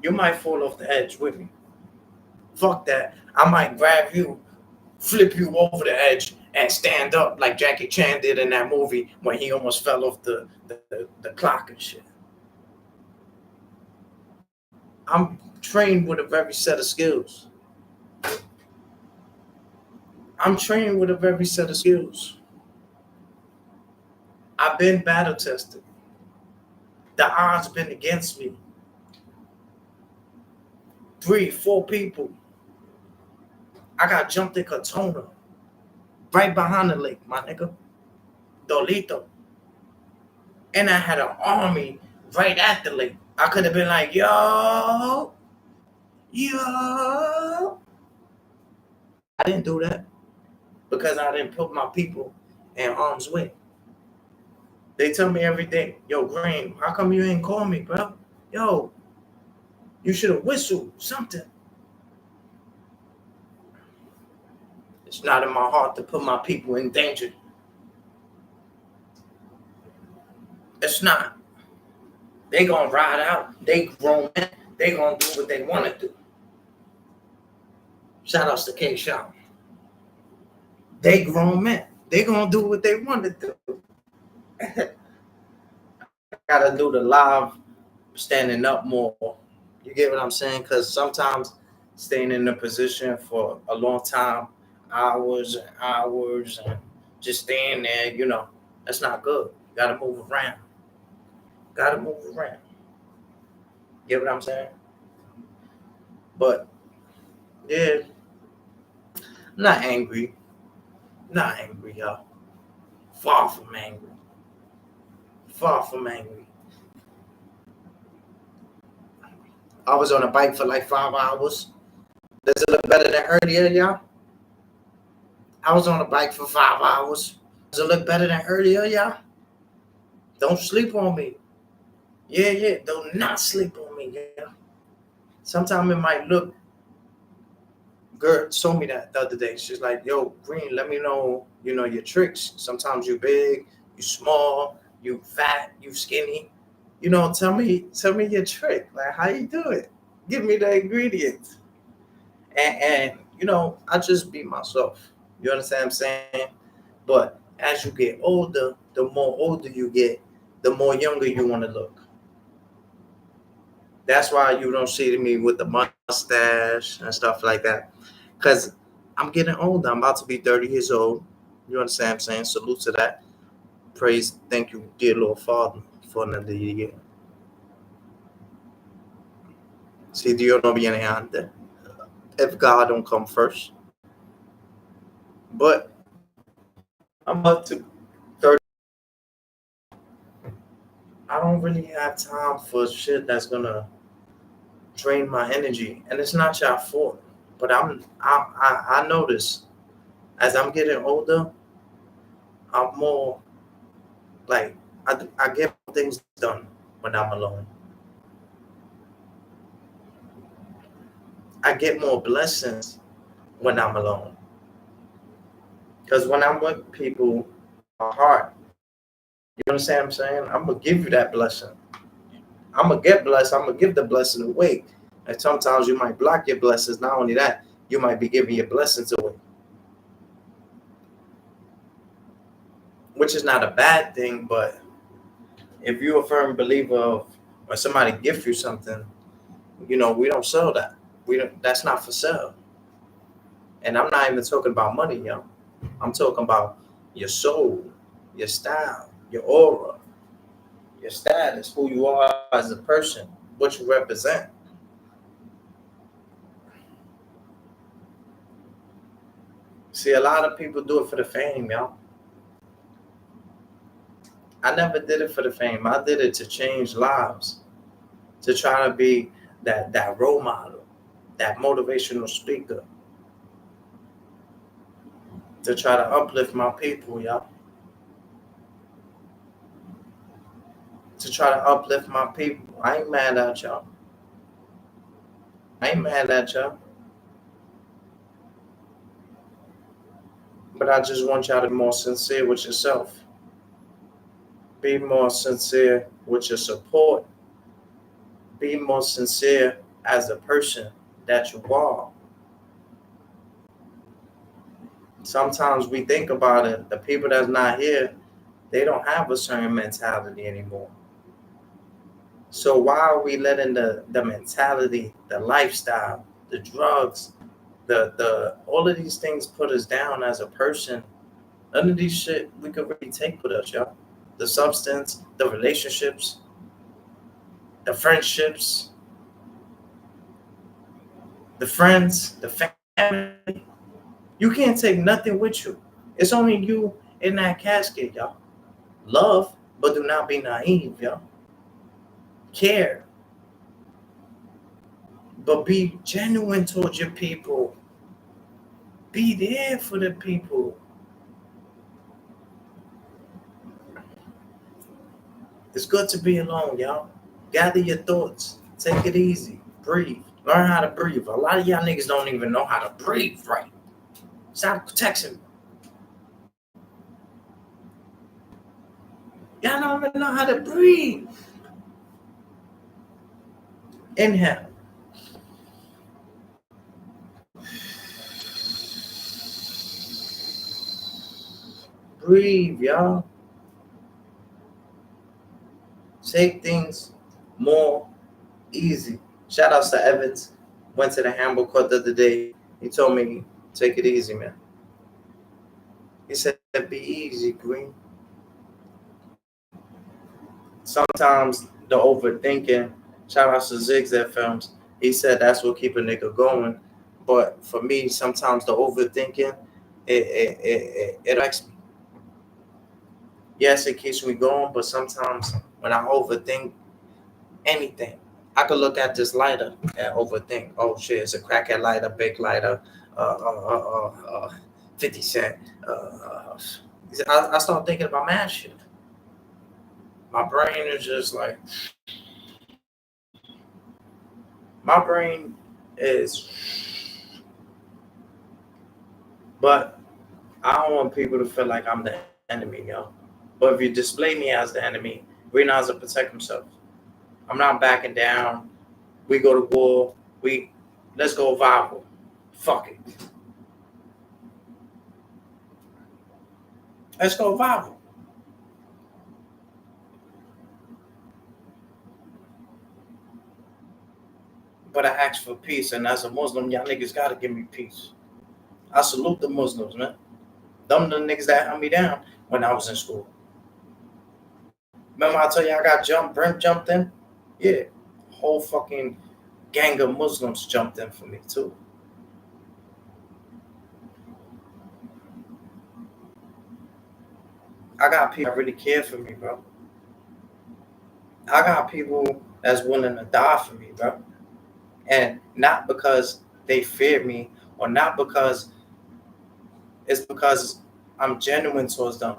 You might fall off the edge with me. Fuck that. I might grab you, flip you over the edge, and stand up like Jackie Chan did in that movie when he almost fell off the clock and shit. I'm trained with a very set of skills. I'm trained with a very set of skills. I've been battle tested. The odds been against me. 3, 4 people. I got jumped in Katona, right behind the lake, my nigga. Dolito. And I had an army right at the lake. I could have been like, yo. I didn't do that because I didn't put my people in harm's way. They tell me every day, yo, Green, how come you ain't call me, bro? Yo, you should have whistled something. It's not in my heart to put my people in danger. It's not. They gonna ride out. They grown men. They gonna do what they want to do. Shout outs to K Shaw. They grown men. They gonna do what they want to do. Gotta do the live standing up more. You get what I'm saying? Because sometimes staying in a position for a long time, hours and hours, and just staying there, you know, that's not good. You gotta move around. Gotta move around. Get what I'm saying? But yeah, I'm not angry. Not angry, y'all. Far from angry. Far from angry. I was on a bike for like 5 hours. Does it look better than earlier, y'all? I was on a bike for 5 hours. Does it look better than earlier, y'all? Don't sleep on me. Yeah. Do not sleep on me, yeah. Sometimes it might look. Girl told me that the other day. She's like, yo, Green, let me know, you know, your tricks. Sometimes you big, you small, you fat, you skinny. You know, tell me your trick. Like, how you do it? Give me the ingredients. And you know, I just be myself. You understand what I'm saying? But as you get older, the more older you get, the more younger you want to look. That's why you don't see me with the mustache and stuff like that. Because I'm getting older. I'm about to be 30 years old. You understand what I'm saying? Salute to that. Praise, thank you, dear Lord Father, for another year. Si Dios no viene antes. If God don't come first. But I'm up to 30. I don't really have time for shit that's gonna drain my energy, and it's not your fault. But I notice as I'm getting older, I'm more like I get things done when I'm alone. I get more blessings when I'm alone. Because when I'm with people, my heart, you understand what I'm saying? I'm gonna give you that blessing. I'm gonna get blessed. I'm gonna give the blessing away. And sometimes you might block your blessings. Not only that, you might be giving your blessings away, which is not a bad thing. But if you're a firm believer of when somebody gives you something, we don't sell that. We don't. That's not for sale. And I'm not even talking about money, yo. I'm talking about your soul, your style, your aura, your status, who you are as a person, what you represent. See, a lot of people do it for the fame, yo. I never did it for the fame. I did it to change lives, to try to be that role model, that motivational speaker, to try to uplift my people, yo. To try to uplift my people. I ain't mad at y'all. I ain't mad at y'all. But I just want y'all to be more sincere with yourself. Be more sincere with your support. Be more sincere as a person that you are. Sometimes we think about it, the people that's not here, they don't have a certain mentality anymore. So why are we letting the mentality, the lifestyle, the drugs, the all of these things put us down as a person? None of these shit we could really take with us, y'all. The substance, the relationships, the friendships, the friends, the family. You can't take nothing with you. It's only you in that casket, y'all. Love, but do not be naive, y'all. Care, but be genuine towards your people. Be there for the people. It's good to be alone, y'all. Gather your thoughts. Take it easy. Breathe. Learn how to breathe. A lot of y'all niggas don't even know how to breathe right. Stop texting. Y'all don't even know how to breathe. Inhale. Breathe, y'all. Take things more easy. Shout outs to Evans. Went to the Hamburg Court the other day. He told me, take it easy, man. He said, be easy, Green. Sometimes the overthinking, shout outs to Zigzag Films. He said that's what keep a nigga going. But for me, sometimes the overthinking, it affects me. Yes, it keeps me going, but sometimes when I overthink anything, I could look at this lighter and overthink. Oh shit, it's a crackhead lighter, big lighter, 50 cent. I start thinking about mad shit. My brain is just like, my brain is, but I don't want people to feel like I'm the enemy, yo. But if you display me as the enemy, Green Eyes will protect himself. I'm not backing down. We go to war. Let's go viral. Fuck it. Let's go viral. But I ask for peace, and as a Muslim, y'all niggas gotta give me peace. I salute the Muslims, man. Them the niggas that held me down when I was in school. Remember I told you I got jumped, Brent jumped in? Yeah. Whole fucking gang of Muslims jumped in for me too. I got people that really care for me, bro. I got people that's willing to die for me, bro. And not because they fear me, or not because it's because I'm genuine towards them.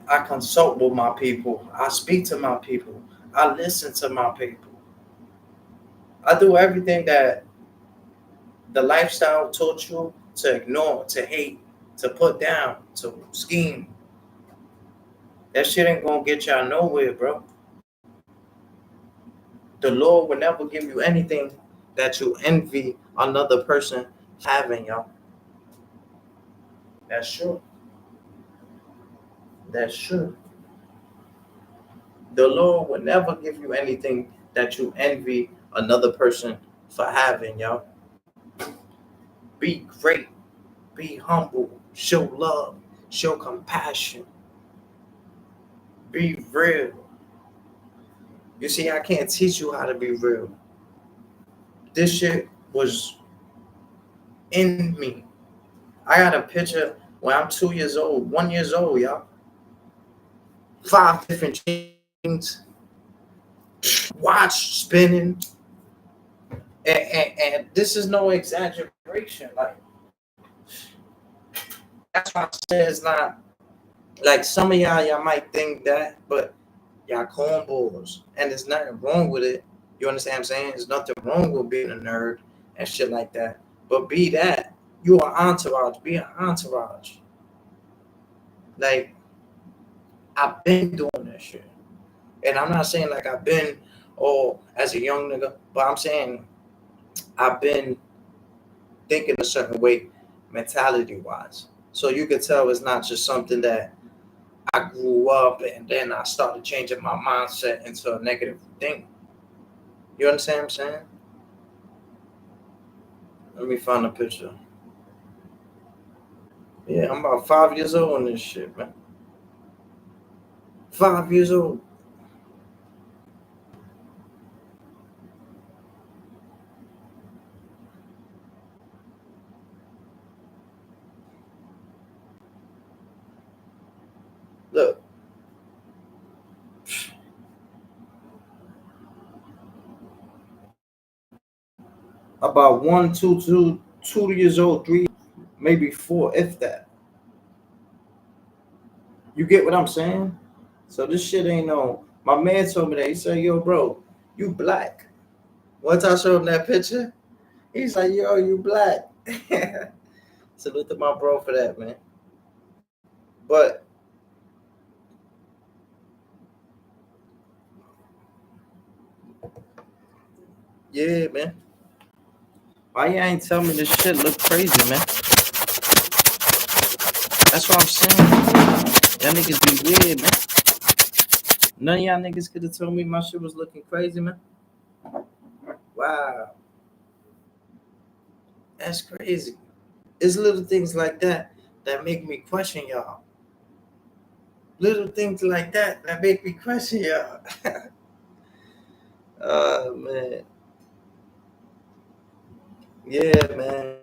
I consult with my people. I speak to my people. I listen to my people. I do everything that the lifestyle taught you to ignore, to hate, to put down, to scheme. That shit ain't gonna get y'all nowhere, bro. The Lord will never give you anything that you envy another person having, y'all. That's true. That's true. The Lord will never give you anything that you envy another person for having, y'all. Be great, be humble, show love, show compassion, be real. You see, I can't teach you how to be real. This shit was in me. I got a picture when I'm 2 years old, 1 years old, y'all. 5 different chains, watch spinning, and this is no exaggeration. Like, that's why I say it's not like some of y'all might think that, but y'all cornballs, and there's nothing wrong with it. You understand what I'm saying? There's nothing wrong with being a nerd and shit like that. But be that, you are entourage. Be an entourage. Like, I've been doing that shit. And I'm not saying like I've been, as a young nigga, but I'm saying I've been thinking a certain way, mentality wise. So you could tell it's not just something that I grew up and then I started changing my mindset into a negative thing. You understand what I'm saying? Let me find a picture. Yeah, I'm about 5 years old on this shit, man. 5 years old. Look. About 2 years old, 3, maybe 4, if that. You get what I'm saying? So this shit ain't no. My man told me that. He said, "Yo, bro, you black." Once I showed him that picture, he's like, "Yo, you black." Salute to my bro for that, man. But yeah, man. Why you ain't tell me this shit look crazy, man? That's what I'm saying. Y'all niggas be weird, man. None of y'all niggas could have told me my shit was looking crazy, man. Wow. That's crazy. It's little things like that that make me question y'all. Little things like that make me question y'all. Oh, man. Yeah, man.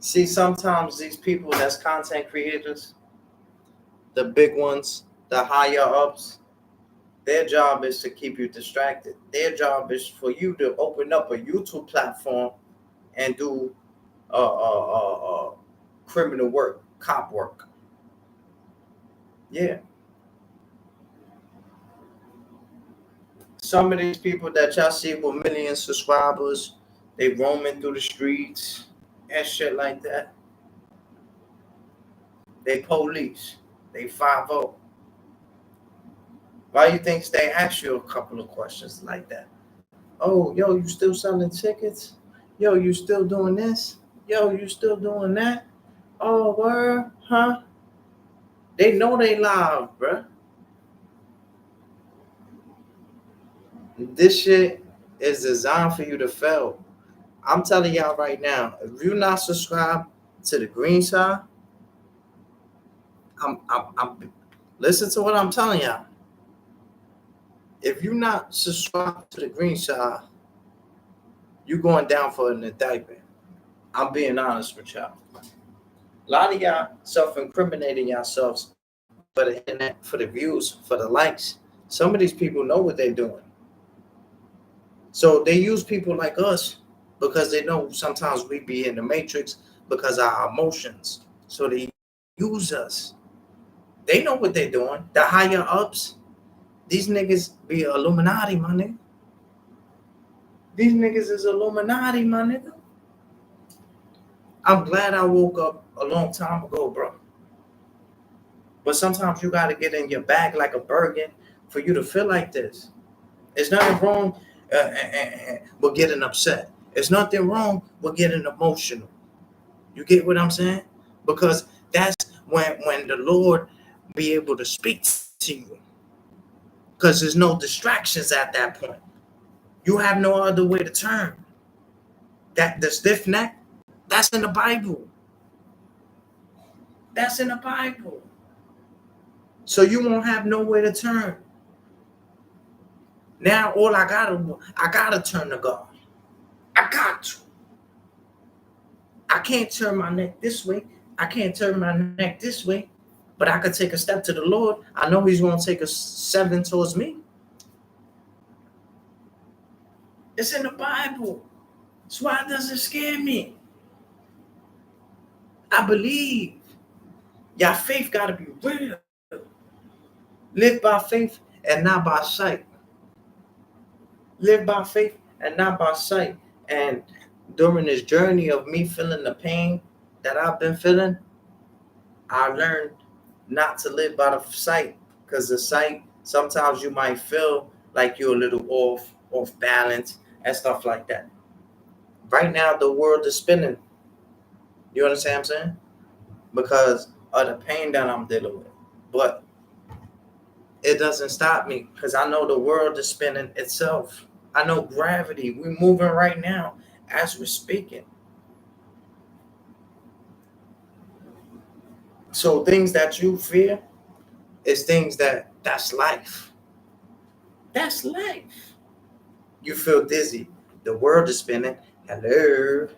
See, sometimes these people that's content creators, the big ones, the higher ups, their job is to keep you distracted. Their job is for you to open up a YouTube platform and do criminal work, cop work. Yeah. Some of these people that y'all see with million subscribers, they roaming through the streets and shit like that. They police. They 5-0. Why you think they ask you a couple of questions like that? Oh, yo, you still selling tickets? Yo, you still doing this? Yo, you still doing that? Oh, word? Huh? They know they live, bruh. This shit is designed for you to fail. I'm telling y'all right now, if you're not subscribed to the green side, I'm listen to what I'm telling y'all. If you're not subscribed to the green side, you're going down for an indictment. I'm being honest with y'all. A lot of y'all self-incriminating yourselves for the internet, for the views, for the likes. Some of these people know what they're doing. So they use people like us because they know sometimes we be in the matrix because of our emotions. So they use us. They know what they're doing. The higher ups, these niggas be Illuminati, my nigga. These niggas is Illuminati, my nigga. I'm glad I woke up a long time ago, bro. But sometimes you got to get in your bag like a Bergen for you to feel like this. There's nothing wrong with getting upset. There's nothing wrong with getting emotional. You get what I'm saying? Because that's when the Lord be able to speak to you. Because there's no distractions at that point. You have no other way to turn. That the stiff neck, that's in the Bible. That's in the Bible. So you won't have nowhere to turn. Now all I gotta turn to God. I got to. I can't turn my neck this way. I can't turn my neck this way. But I could take a step to the Lord. I know He's gonna take a 7 towards me. It's in the Bible. That's why it doesn't scare me. I believe. Your faith gotta be real. Live by faith and not by sight. Live by faith and not by sight. And during this journey of me feeling the pain that I've been feeling, I learned not to live by the sight, because the sight, sometimes you might feel like you're a little off balance and stuff like that. Right now, the world is spinning. You understand what I'm saying? Because of the pain that I'm dealing with. But it doesn't stop me, because I know the world is spinning itself. I know gravity. We're moving right now as we're speaking. So things that you fear is things that's life. That's life. You feel dizzy. The world is spinning. Hello.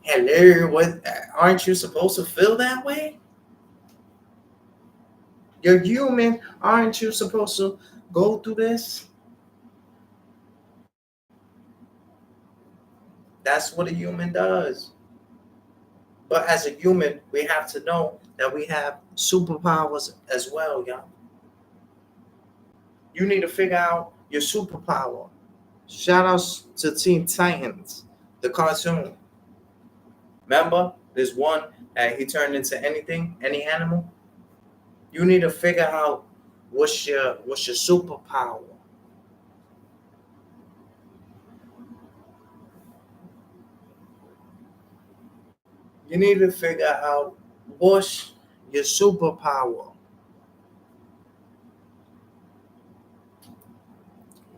Hello. What? Aren't you supposed to feel that way? You're human. Aren't you supposed to go through this? That's what a human does. But as a human, we have to know that we have superpowers as well, y'all. You need to figure out your superpower. Shout outs to Teen Titans, the cartoon. Remember, there's one that he turned into anything, any animal. You need to figure out what's your superpower. You need to figure out what's your superpower.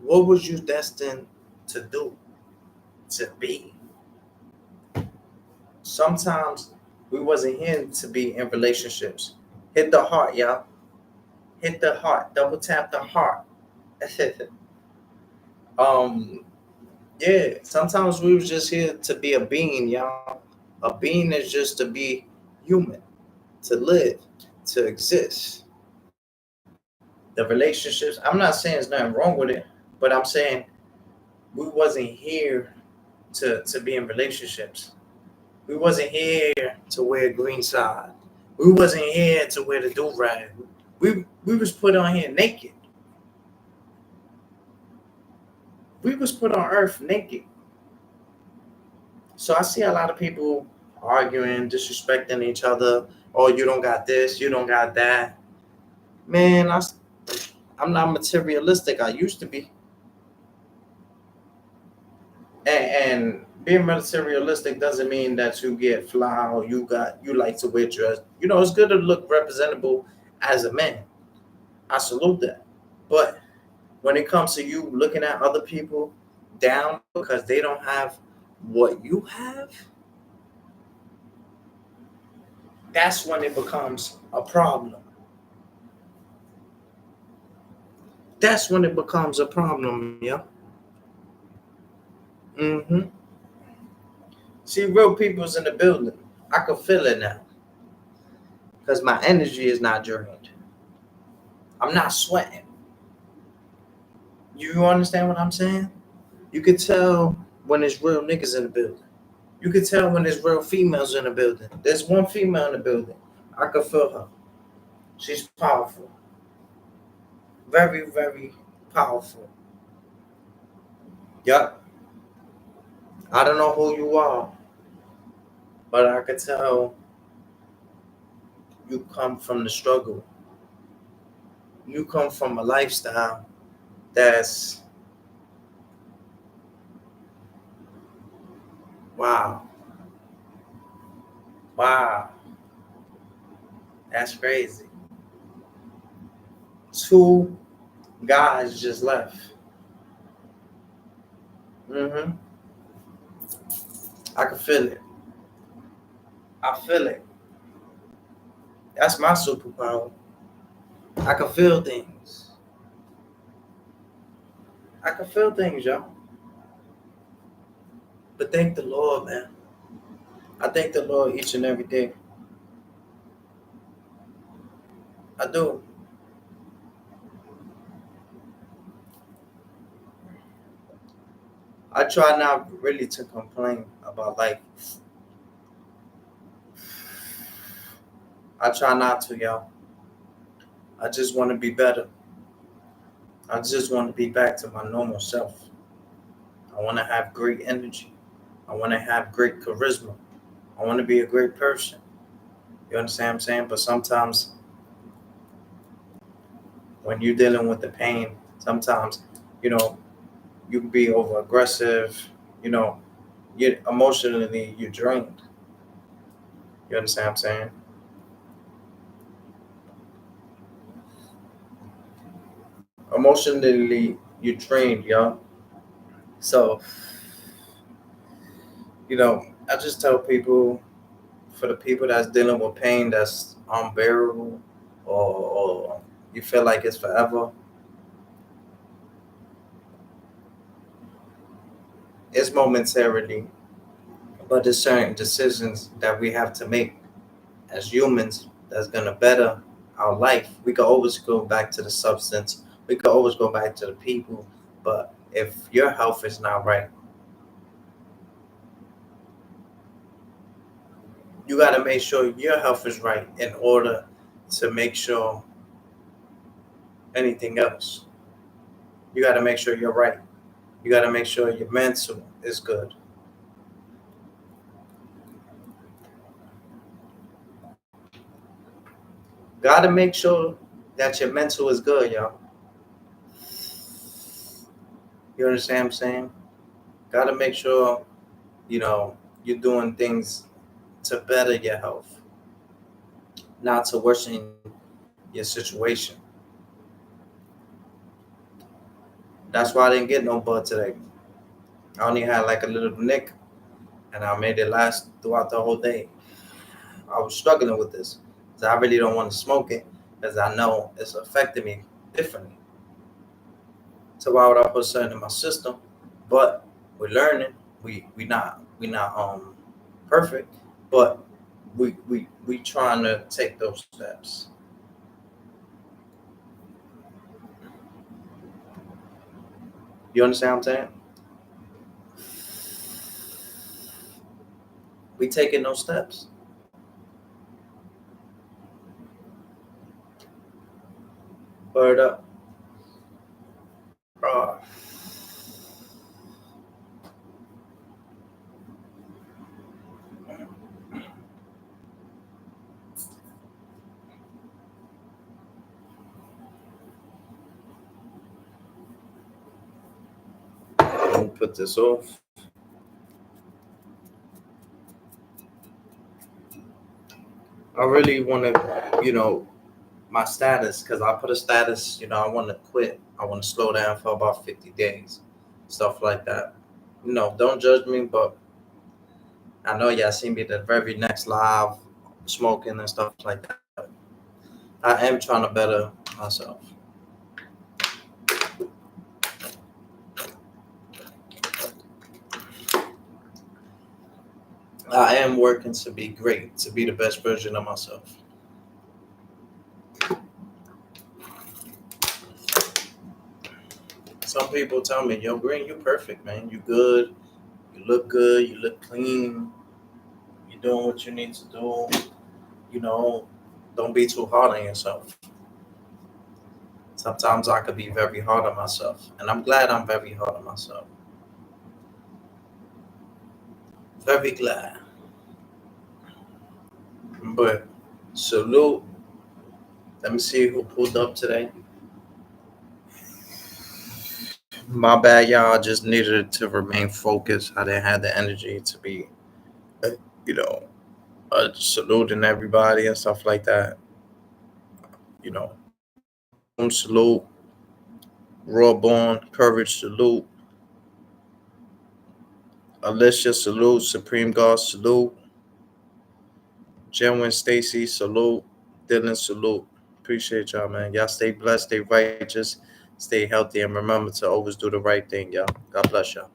What was you destined to do, to be? Sometimes we wasn't here to be in relationships. Hit the heart, y'all. Hit the heart. Double tap the heart. um, yeah. Sometimes we was just here to be a being, y'all. A being is just to be human, to live, to exist. The relationships. I'm not saying there's nothing wrong with it, but I'm saying we wasn't here to be in relationships. We wasn't here to wear green side. We wasn't here to wear the do-rag. We was put on here naked. We was put on earth naked. So I see a lot of people arguing, disrespecting each other. Oh, you don't got this, you don't got that. Man, I'm not materialistic. I used to be. And being materialistic doesn't mean that you get fly or you like to wear dress. You know, it's good to look representable as a man. I salute that. But when it comes to you looking at other people down because they don't have what you have, that's when it becomes a problem. That's when it becomes a problem, yeah. Mm-hmm. See, real people's in the building. I can feel it now. Because my energy is not drained. I'm not sweating. You understand what I'm saying? You could tell when there's real niggas in the building. You could tell when there's real females in the building. There's one female in the building. I could feel her. She's powerful. Very, very powerful. Yup. I don't know who you are, but I could tell you come from the struggle. You come from a lifestyle that's wow. Wow. That's crazy. Two guys just left. Mm-hmm. I can feel it. I feel it. That's my superpower. I can feel things. I can feel things, y'all. But thank the Lord, man. I thank the Lord each and every day. I do. I try not really to complain about life. I try not to, y'all. I just want to be better. I just want to be back to my normal self. I want to have great energy. I want to have great charisma. I want to be a great person. You understand what I'm saying? But sometimes when you're dealing with the pain, sometimes, you know, you can be over aggressive, you know, you emotionally you're drained. You understand what I'm saying? Emotionally you're drained, y'all. So, I just tell people for the people that's dealing with pain that's unbearable or you feel like it's forever, it's momentarily, but there's certain decisions that we have to make as humans that's gonna better our life. We could always go back to the substance. We could always go back to the people. But if your health is not right, you gotta make sure your health is right in order to make sure anything else. You gotta make sure you're right. You gotta make sure your mental is good. Gotta make sure that your mental is good, y'all. You understand what I'm saying? Gotta make sure, you know, you're doing things to better your health, not to worsen your situation. That's why I didn't get no bud today. I only had like a little nick and I made it last throughout the whole day. I was struggling with this because I really don't want to smoke it because I know it's affecting me differently. So why would I put something in my system? But we're learning. We not perfect, but we trying to take those steps. You understand what I'm saying? We taking those steps. Word up. Uh, let me put this off. I really want to, my status, because I put a status, I want to quit. I want to slow down for about 50 days, stuff like that. Don't judge me, but I know y'all see me the very next live smoking and stuff like that. I am trying to better myself. I am working to be great, to be the best version of myself. some people tell me, yo, Green, you perfect, man. You good. You look good. You look clean. You're doing what you need to do. You know, don't be too hard on yourself. Sometimes I could be very hard on myself. And I'm glad I'm very hard on myself. Very glad. But salute. Let me see who pulled up today. My bad, y'all. I just needed to remain focused. I didn't have the energy to be, uh, you know, saluting everybody and stuff like that. You know, Boom salute, Raw Born, Courage salute, Alicia salute, Supreme God salute, Jenwin Stacy salute, Dylan salute. Appreciate y'all, man. Y'all stay blessed, stay righteous, stay healthy, and remember to always do the right thing, y'all. God bless y'all.